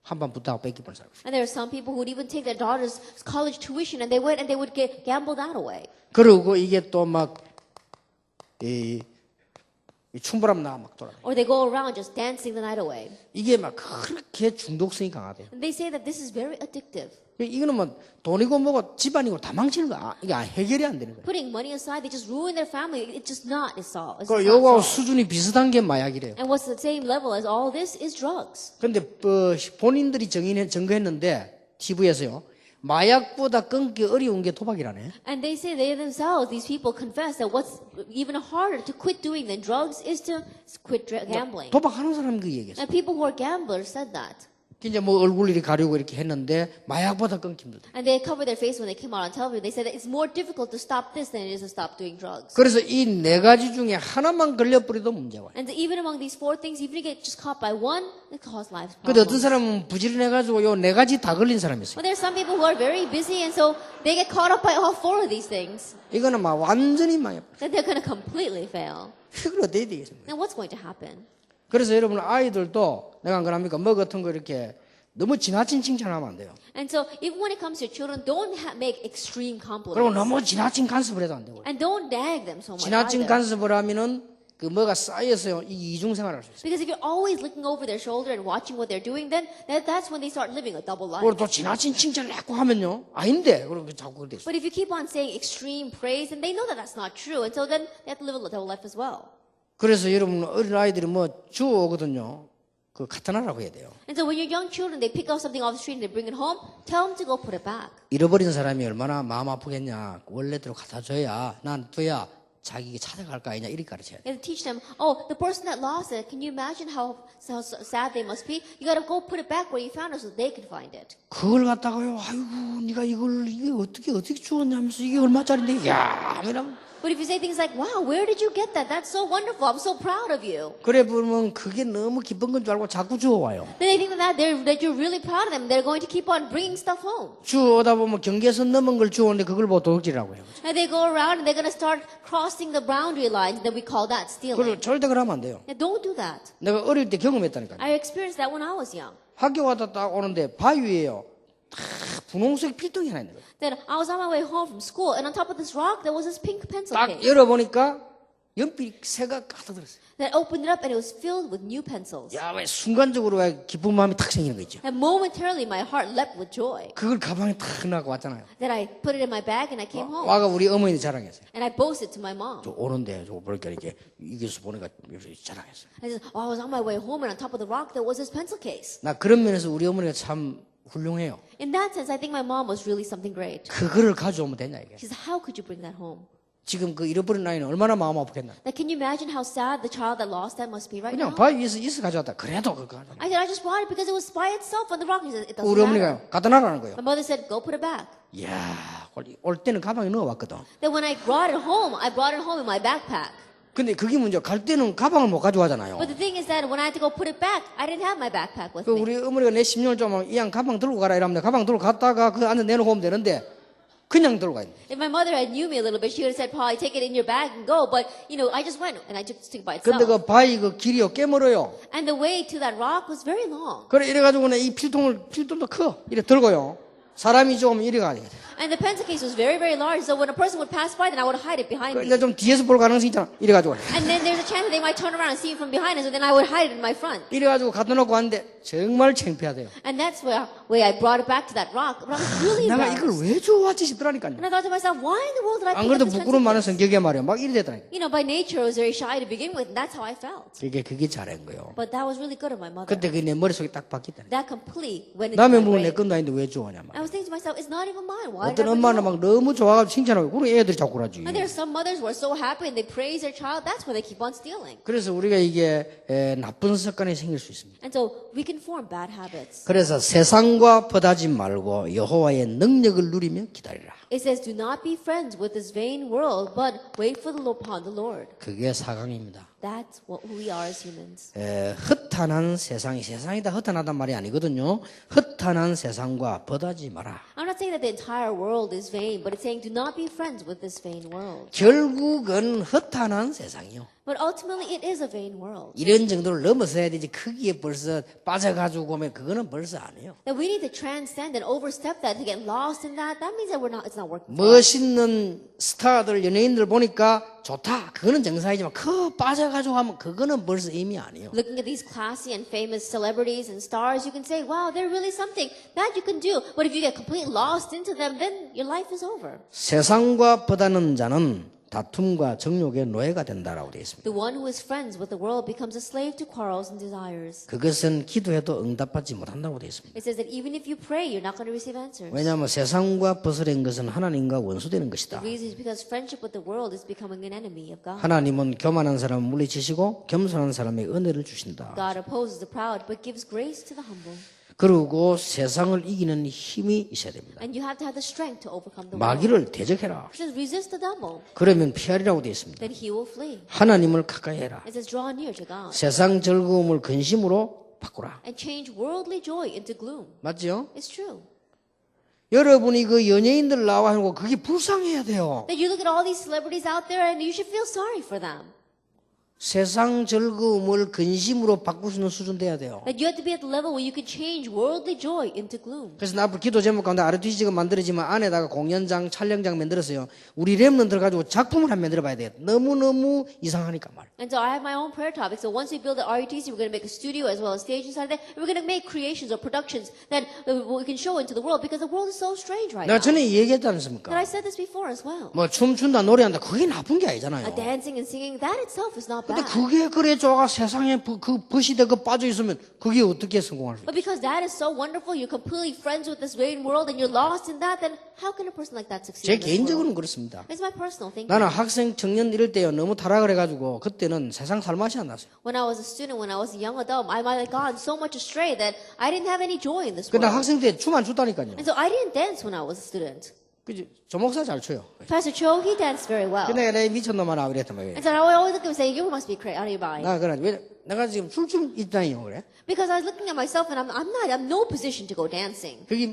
한번 붙다가 뺏기버린 사람. And there are some people who would even take their daughter's college tuition and they went and they would get gambled that away. 그리고 이게 또 막 이 춤바람 나 막 돌아. Or they go around just dancing the night away. 이게 막 그렇게 중독성이 강하대요. And they say that this is very addictive. 이거는 뭐 돈이고 뭐고 집안이고 다 망치는 거 이게 해결이 안 되는 거예요. Putting money aside, they just ruin their family. It's just not solved. 그 요거하고 수준이 비슷한 게 마약이래요. And what's the same level as all this is drugs. 근데 본인들이 증거했는데 TV에서요. 마약보다 끊기 어려운 게 도박이라네. And they say they themselves, these people confess that what's even harder to quit doing than drugs is to quit gambling. 도박하는 사람이 그 얘기했어. And people who are gamblers said that. 이제 뭐 얼굴 이렇게 가리고 이렇게 했는데 마약보다 끊기 힘들다. And they covered their face when they came out on television. They said that it's more difficult to stop this than it is to stop doing drugs. 그래서 이 네 가지 중에 하나만 걸려버려도 문제가 와요. And even among these four things, even if you get just caught by one, it causes life 근데 어떤 problems. 사람은 부지런해가지고 요 네 가지 다 걸린 사람이 있어요. But there are some people who are very busy, and so they get caught up by all four of these things. 이거는 막 완전히 망해. Then they're going to completely fail. 이걸 어떻게 되겠습니까? Then what's going to happen? 그래서 여러분 아이들도 내가 안 그럽니까? 뭐 같은 거 이렇게 너무 지나친 칭찬하면 안 돼요. And so even when it comes to your children, don't make extreme 그리고 compliments. 너무 지나친 간섭을 해도 안 되고. And don't nag them so much 지나친 either. 간섭을 하면은 그 뭐가 쌓여서 이 이중생활을 할 수 있어요. Because if you're always looking over their shoulder and watching what they're doing, then that's when they start living a double life. 그리고 또 지나친 칭찬을 자꾸 하면요. 아닌데. 그리고 자꾸 그렇게 돼요. But if you keep on saying extreme praise, then they know that that's not true. And so then they have to live a double life as well. 그래서 여러분 어린 아이들이 뭐 주워오거든요. 그 갖다 놔라고 해야 돼요. And so when you're young children, they pick up something off the street and they bring it home, tell them to go put it back. 잃어버린 사람이 얼마나 마음 아프겠냐. 원래대로 갖다 줘야 난 둬야 자기가 찾아갈 거 아니냐. 이렇게 가르쳐야 돼. You have to teach them, oh, the person that lost it, can you imagine how sad they must be? You got to go put it back where you found it so they can find it. 그걸 갖다가요. 아이고 네가 이게 어떻게 주웠냐면서 이게 얼마짜리인데. 야, 이러면 But if you say things like, wow, where did you get that? That's so wonderful. I'm so proud of you. 그래 보면 그게 너무 기쁜 건 줄 알고 자꾸 주워와요. Then they think that you're really proud of them. They're going to keep on bringing stuff home. 주워오다 보면 경계선 넘은 걸 주웠는데 그걸 보고 도둑질이라고 해요. And they go around and they're going to start crossing the boundary lines. Then we call that stealing. 그걸 절대 그러면 안 돼요. Now, don't do that. 내가 어릴 때 경험했다니까요. I experienced that when I was young. 학교 갔다 딱 오는데 바위에요. 다 분홍색 필통이 하나 있는 거예요. Then I was on my way home from school, and on top of this rock, there was this pink pencil 딱 case. 열어보니까 연필 새가 가득 들었어요. Then I opened it up, and it was filled with new pencils. 야, 왜 순간적으로 왜 기쁜 마음이 탁 생기는 거 있죠. And momentarily, my heart leapt with joy. 그걸 가방에 탁 넣고 왔잖아요. Then I put it in my bag, and I came home. 와가 우리 어머니 자랑했어요. And I boasted to my mom. 저 오는데 저 보니까 이렇게 이겨서 보니까 이렇게 자랑했어요. I said, oh, I was on my way home, and on top of the rock, there was this pencil case. 나 그런 면에서 우리 어머니가 참 훌륭해요. In that sense, I think my mom was really something great. 그거를 가져오면 되냐 이게. She said, how could you bring that home? 지금 그 잃어버린 아이는 얼마나 마음 아프겠나. Like, can you imagine how sad the child that lost that must be right 그냥 now? 바위 위에서 있어 가져왔다. 그래도 그거 하잖아. I said, I just brought it because it was by itself on the rock. He said, it doesn't 우리 matter. 어머니가 갖다 놔라는 거예요. My mother said, go put it back. 이야, 올 때는 가방에 넣어왔거든. Then when I brought it home in my backpack. 근데 그게 문제야. 갈 때는 가방을 못 가져가잖아요. But the thing is that when I had to go put it back, I didn't have my backpack with 그 me. 우리 어머니가 내 10년을 좀 이양 가방 들고 가라 이러면 가방 들고 갔다가 그 안에 내놓고 오면 되는데 그냥 들고 가야 돼. If my mother had knew me a little bit, she would have said, Polly, take it in your bag and go. But, I just went and I took it by 근데 itself. 그 바위 그 길이요 꽤 멀어요. And the way to that rock was very long. 그래 이래가지고는 이 필통도 커. 이래 들고요. 사람이 조금 이래 가야 돼. And the pencil case was very, very large. So when a person would pass by, then I would hide it behind 그 me. 이제 좀 뒤에서 볼 가능성이 있잖아. 이래가지고. And then there's a chance that they might turn around and see me from behind. And so then I would hide it in my front. 이래가지고 갖다 놓고 왔는데 정말 창피하대요. And that's where I brought it back to that rock. But I was really 내가 이걸 embarrassed. 왜 좋아하지 싶더라니까요. And I thought to myself, why in the world did I 안 pick up 그래도 this 부끄러움 pencil 많은 case? 성격에 말이야. 막 이래 되더라니까. By nature, I was very shy to begin with. And that's how I felt. 그게 잘한 거예요. But that was really good of my mother. 그때 그게 내 머릿속에 딱 박혔다니까. That completely went into 남의 my 물은 내 brain. 것도 아닌데 왜 좋아하냐 막. I was thinking to myself, it's not even mine. Why did I 어떤 bring it 엄마는 home? 막 너무 좋아가지고 칭찬하고 그런 애들이 자꾸 그러지. And there are some mothers who are so happy and they praise their child. That's why they keep on stealing. 그래서 우리가 이게 나쁜 습관이 생길 수 있습니다. And so we can form bad habits. 그래서 세상과 퍼다지 말고 여호와의 능력을 누리며 기다리라. It says, do not be friends with this vain world, but wait for the Lord upon the Lord. 그게 사강입니다. That's who we are as humans. 허탄한 세상이 다 허탄하단 말이 아니거든요. 허탄한 세상과 퍼다지 마라. I'm not saying that the entire world is vain, but it's saying do not be friends with this vain world. 결국은 허탄한 세상이요. But ultimately, it is a vain world. 이런 정도를 넘어서야 되지. 거기에 벌써 빠져가지고 오면 그거는 벌써 안 해요. That we need to transcend and overstep that to get lost in that. That means that it's not working. for us. 멋있는 스타들, 연예인들 보니까 좋다. 그거는 정상이지만 그 빠져가지고 하면 그거는 벌써 의미 아니에요. Looking at these classy and famous celebrities and stars, you can say, wow, they're really something that you can do. But if you get completely lost into them, then your life is over. 세상과 퍼다는 자는 다툼과 정욕의 노예가 된다라고 되어 있습니다. The one who is friends with the world becomes a slave to quarrels and desires. 그것은 기도해도 응답받지 못한다고 되어 있습니다. It says that even if you pray, you're not going to receive answers. 왜냐하면 세상과 벗어낸 것은 하나님과 원수되는 것이다. The reason is because friendship with the world is becoming an enemy of God. 하나님은 교만한 사람을 물리치시고 겸손한 사람에게 은혜를 주신다. God opposes the proud, but gives grace to the humble. 그리고 세상을 이기는 힘이 있어야 됩니다. And you have to have the strength to overcome the world. 마귀를 대적해라. It says resist the devil, 그러면 피하리라고 되어 있습니다. then he will flee. 하나님을 가까이 해라. It says draw near to God 세상 즐거움을 근심으로 바꾸라. and change worldly joy into gloom. 맞죠? It's true. 여러분이 그 연예인들 나와 하고 그게 불쌍해야 돼요. That you look at all these celebrities out there and you should feel sorry for them. 세상 즐거움을 근심으로 바꿀 수 있는 수준 돼야 돼요. That you have to be at the level where you can change worldly joy into gloom. 그래서 나 앞으로 기도 제목 가운데 RTG가 만들어지면 안에다가 공연장, 촬영장 만들었어요. 우리 랩런들 가지고 작품을 한 만들어 봐야 돼요. 너무너무 이상하니까 말이에요. And so I have my own prayer topic. So once we build the RUTC, we're going to make a studio as well as stage inside there. And we're going to make creations or productions that we can show into the world because the world is so strange right 내가 now. 전에 얘기했지 And 않습니까? I said this before as well. 뭐 춤춘다, 노래한다, 그게 나쁜 게 아니잖아요. Dancing and singing, that itself is not 근데 bad. 그게 그래 좋아 세상에 그 벗이돼 그 빠져 있으면 그게 어떻게 성공할 수 있어요? But because that is so wonderful, you're completely friends with this vain world and you're lost in that, then how can a person like that succeed 제 in this world? 개인적으로는 그렇습니다. It's my personal thinking. 나는 학생 청년 이럴 때요 너무 타락을 해가지고 그때는 세상 살맛이 안 났어요. When I was a student, when I was a young adult, I might have gone so much astray that I didn't have any joy in this 근데 world. 학생 때 춤 안 췄다니까요. And so I didn't dance when I was a student. 그지? 조 목사 잘 춰요. Pastor Cho, he danced very well. 근데 내가 미쳤놈아라 그랬단 말이에요. And so I would always look at him and say, you must be crazy out of your mind. 나 그래 왜 내가 지금 술춤 있다니요 그래? Because I was looking at myself and I'm no position to go dancing. 그게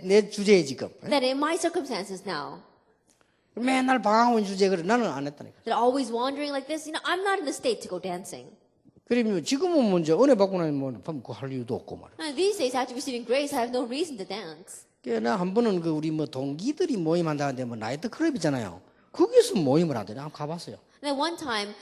내 주제에 지금. That in my circumstances now, 맨날 방황하고 있는 주제 그래 나는 안 했다니까. that always wandering like this, I'm not in the state to go dancing. 그러면 지금은 먼저 은혜 받고 나면 뭐 그거 할 이유도 없고 말이야. And these days, after receiving grace, I have no reason to dance. 나 한 번은 그 우리 뭐 동기들이 모임한다는데 뭐 나이트 클럽 있잖아요. 거기서 모임을 하더니 한번 가봤어요. And then one time,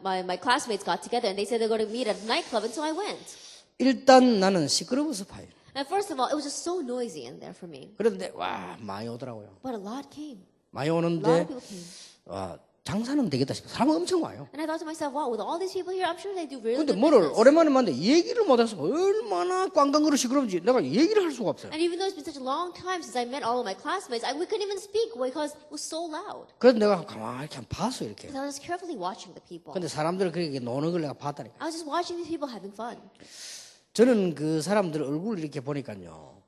my classmates got together and they said they're going to meet at a nightclub, and so I went. 일단 나는 시끄러워서 파요. And first of all, it was just so noisy in there for me. 그런데 와 많이 오더라고요. But a lot came. 많이 A lot 오는데 of people came. 장사는 되겠다 싶어. 사람 엄청 와요. And I thought to myself, wow, with all these people here, I'm sure they do really 근데 good 뭐를 business. 오랜만에 만났는데 얘기를 못해서 얼마나 꽝꽝거려 시끄러운지 내가 얘기를 할 수가 없어요. And even though it's been such a long time since I met all of my classmates, we couldn't even speak because it was so loud. 그래서 내가 가만히 이렇게 봤어 이렇게. Because I was carefully watching the people. 근데 사람들 그렇게 노는 걸 내가 봤다니까. I was just watching these people having fun. 저는 그 사람들 얼굴을 이렇게 보니까요.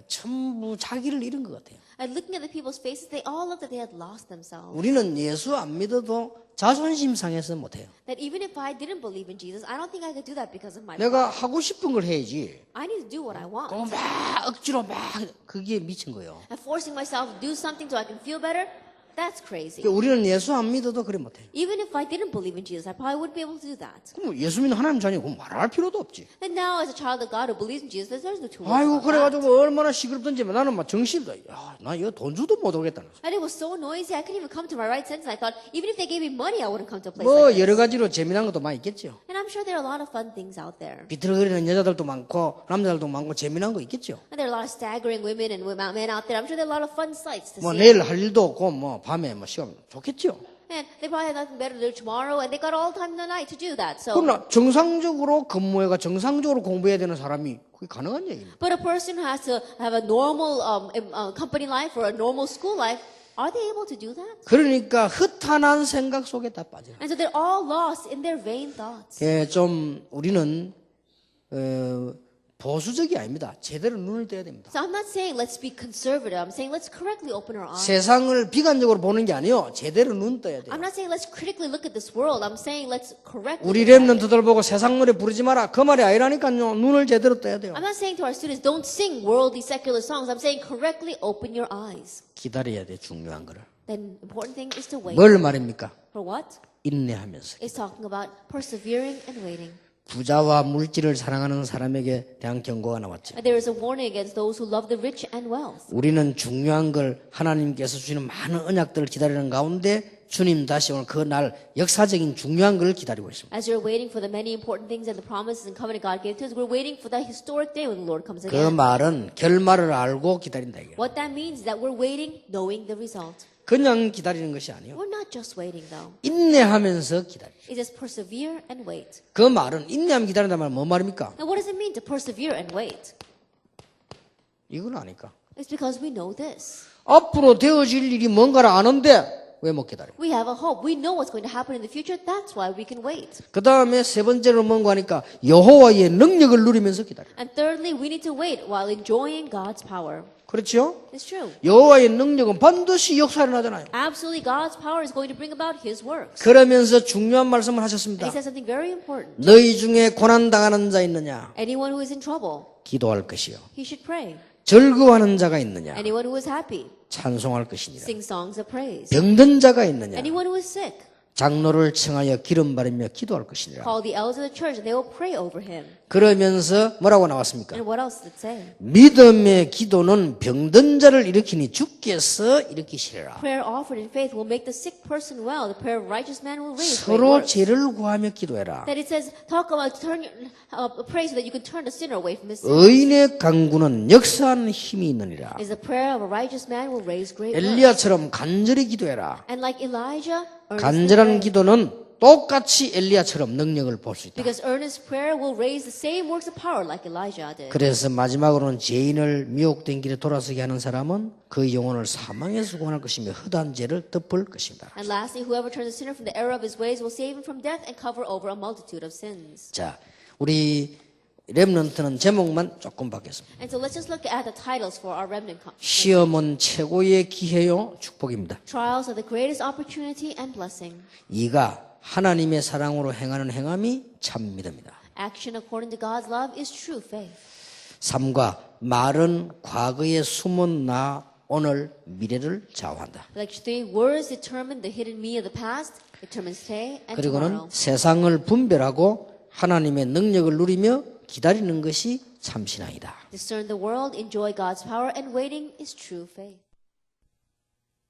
전부 자기를 잃은 것 같아요. And looking at the people's faces, they all looked like they had lost themselves. 우리는 예수 안 믿어도 자존심 상해서 못해요. That even if I didn't believe in Jesus, I don't think I could do that because of my 내가 pride. 하고 싶은 걸 해야지. I need to do what I want. 막 억지로 막 그게 미친 거예요. And forcing myself to do something so I can feel better, that's crazy. 우리는 예수 안 믿어도 그래 못해요. Even if I didn't believe in Jesus, I probably wouldn't be able to do that. 그럼 예수 믿는 하나님 자녀 그럼 말할 필요도 없지. And now, as a child of God who believes in Jesus, there's no two ways 아이고 about that. 그래가지고 얼마나 시끄럽던지 나는 막 정신도 나 이거 돈 주도 못 오겠다는 거야. And it was so noisy, I couldn't even come to my right senses. I thought, even if they gave me money, I wouldn't come to a place 뭐 like 여러 this. 가지로 재미난 것도 많이 있겠죠. And I'm sure there are a lot of fun things out there. 비틀거리는 여자들도 많고 남자들도 많고 재미난 거 있겠죠. And there are a lot of staggering women and men out there. I'm sure there are a lot of fun sights to 뭐 see. 내일 할 일도 없고 뭐 밤에 뭐 시간 좋겠죠. And they probably have nothing better to do tomorrow, and they got all time in the night to do that. So, 그러나 정상적으로 근무해가 정상적으로 공부해야 되는 사람이 그게 가능한 얘기입니다. but a person who has to have a normal company life or a normal school life, are they able to do that? 그러니까 허탄한 생각 속에 다 빠져요. And so they're all lost in their vain thoughts. 예, 좀 우리는 보수적이 아닙니다. 제대로 눈을 떼야 됩니다. So I'm not saying let's be conservative. I'm saying let's correctly open our eyes. 세상을 비관적으로 보는 게 아니요. 제대로 눈 떠야 돼요. I'm not saying let's critically look at this world. I'm saying let's correctly 우리 look at it. 랩런트들 보고 세상 노래 부르지 마라. 그 말이 아니라니까요. 눈을 제대로 떠야 돼요. I'm not saying to our students, don't sing worldly secular songs. I'm saying correctly open your eyes. 기다려야 돼. 중요한 거를. The important thing is to wait. 뭘 말입니까? For what? 인내하면서. It's talking about persevering and waiting. 부자와 물질을 사랑하는 사람에게 대한 경고가 나왔죠. There is a warning against those who love the rich and wealth. 우리는 중요한 걸 하나님께서 주시는 많은 언약들을 기다리는 가운데 주님 다시 오늘 그날 역사적인 중요한 걸 기다리고 있습니다. As you're waiting for the many important things and the promises and covenant God gave to us, we're waiting for that historic day when the Lord comes 그 again. 말은 결말을 알고 기다린다 이게. What that means is that we're waiting knowing the result. 그냥 기다리는 것이 아니에요. We're not just waiting though. 인내하면서 기다려. It says persevere and wait. 그 말은 인내하면 기다린다는 말은 뭔 말입니까? Now what does it mean to persevere and wait? 이건 아니까. It's because we know this. 앞으로 되어질 일이 뭔가를 아는데 왜 못 기다려? We have a hope. We know what's going to happen in the future. That's why we can wait. 그 다음에 세 번째로 뭔가 하니까 여호와의 능력을 누리면서 기다려. And thirdly, we need to wait while enjoying God's power. 그렇죠? It's true. 여호와의 능력은 반드시 역사를 하잖아요. Absolutely, God's power is going to bring about His works. 그러면서 중요한 말씀을 And 하셨습니다. He says something very important. 너희 중에 고난당하는 자 있느냐? Anyone who is in trouble, 기도할 것이요. he should pray. 즐거워하는 자가 있느냐? Anyone who is happy, 찬송할 것이니라. sing songs of praise. 병든 자가 있느냐? Anyone who is sick, 장로를 청하여 기름 바르며 기도할 것이니라. call the elders of the church and they will pray over him. 그러면서 뭐라고 나왔습니까? And what else did it say? 믿음의 기도는 병든 자를 일으키니 주께서 일으키시리라. Prayer offered in faith will make the sick person well. The prayer of righteous man will raise great 서로 works. 죄를 구하며 기도해라. That it says, talk about pray so that you can turn the sinner away from his sin. 의인의 강구는 역사하는 힘이 있느니라. Is the prayer of a righteous man will raise great works. 엘리야처럼 간절히 기도해라. And like Elijah, earnestly 간절한 pray. 기도는 똑같이 엘리야처럼 능력을 볼 수 있다. Because earnest prayer will raise the same works of power like Elijah did. 그래서 마지막으로는 죄인을 미혹된 길에 돌아서게 하는 사람은 그 영혼을 사망에서 구원할 것이며 허다한 죄를 덮을 것입니다. And lastly, whoever turns the sinner from the error of his ways will save him from death and cover over a multitude of sins. 자, 우리 렘넌트는 제목만 조금 바뀌었습니다. And so let's just look at the titles for our remnant. 시험은 최고의 기회요 축복입니다. Trials are the greatest opportunity and blessing. 이가 하나님의 사랑으로 행하는 행함이 참 믿음이다. Action according to God's love is true faith. 3과 말은 과거에 숨은 나 오늘 미래를 좌우한다. Lecture 3, words determine the hidden me of the past, determine today and 그리고는 tomorrow. 세상을 분별하고 하나님의 능력을 누리며 기다리는 것이 참 신앙이다. Discern the world, enjoy God's power, and waiting is true faith.